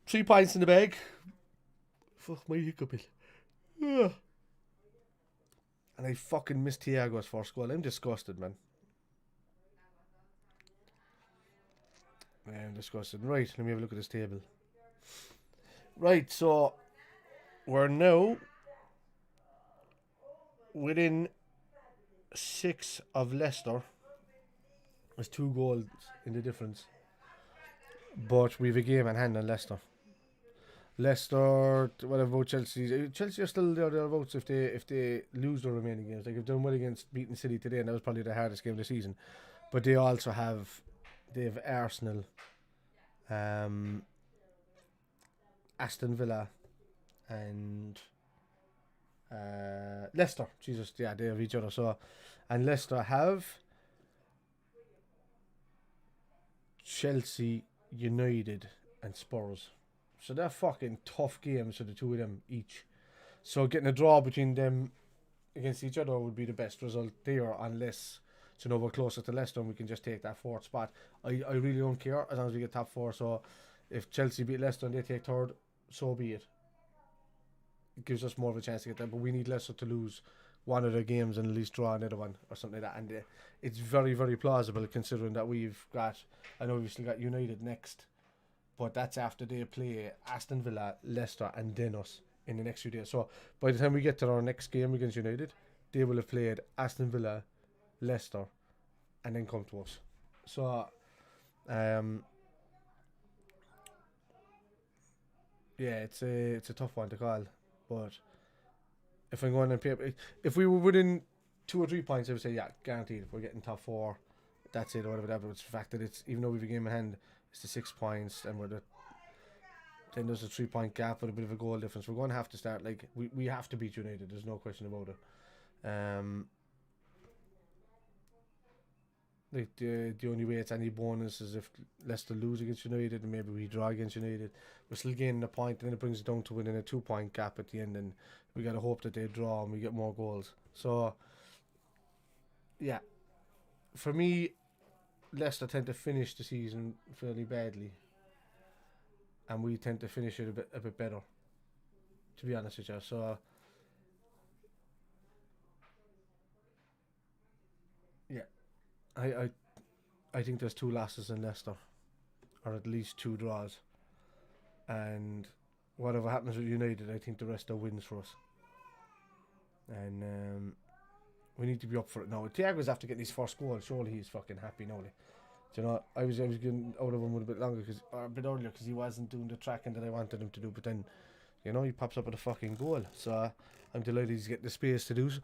3 pints in the bag. Fuck my hiccup. And I fucking missed Thiago's first goal. I'm disgusted, man. I'm disgusted. Right, let me have a look at this table. Right, so we're now within 6 of Leicester. There's 2 goals in the difference. But we've a game in hand on Leicester. Leicester, what about Chelsea? Chelsea are still thereabouts if they lose their remaining games. Like, they've done well against beating City today, and that was probably the hardest game of the season. But they also have Arsenal, Aston Villa, and Leicester. Jesus, yeah, they have each other. So, and Leicester have Chelsea, United, and Spurs. So they're fucking tough games for the 2 of them each. So getting a draw between them against each other would be the best result there, unless, you know, we're closer to Leicester and we can just take that 4th spot. I really don't care as long as we get top 4. So if Chelsea beat Leicester and they take 3rd, so be it. It gives us more of a chance to get that. But we need Leicester to lose one of their games and at least draw another one or something like that. And it's very, very plausible considering that we've got, I know we've still got United next, but that's after they play Aston Villa, Leicester, and then us in the next few days. So by the time we get to our next game against United, they will have played Aston Villa, Leicester, and then come to us. So, yeah, it's a tough one to call, but if I'm going on paper, if we were within 2 or 3 points, I would say yeah, guaranteed. If we're getting top four, that's it or whatever. That, but it's the fact that it's even though we've a game in hand, it's the 6 points, and then there's a 3 point gap with a bit of a goal difference. We're going to have to start like we have to beat United. There's no question about it. Like the only way it's any bonus is if Leicester lose against United and maybe we draw against United. We're still gaining a point, and then it brings it down to within a 2 point gap at the end, and we gotta hope that they draw and we get more goals. So yeah, for me, Leicester tend to finish the season fairly badly, and we tend to finish it a bit better. To be honest with you, so yeah, I think there's 2 losses in Leicester, or at least 2 draws, and whatever happens with United, I think the rest are wins for us, and we need to be up for it now. Thiago's after getting his first goal. Surely he's fucking happy now. Like. Do you know, I was getting out of him with a bit longer or a bit earlier because he wasn't doing the tracking that I wanted him to do. But then, you know, he pops up with a fucking goal. So I'm delighted he's getting the space to do so.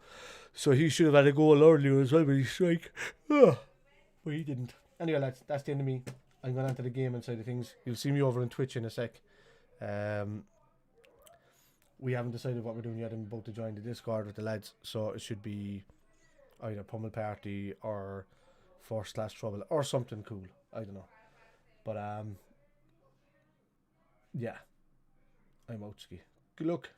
So he should have had a goal earlier as well, but he strike. But he didn't. Anyway, lads, that's the end of me. I'm going on to the game side of things. You'll see me over on Twitch in a sec. We haven't decided what we're doing yet. I'm about to join the Discord with the lads, so it should be either Pummel Party or First Class Trouble or something cool. I don't know. But yeah, I'm out ski. Good luck.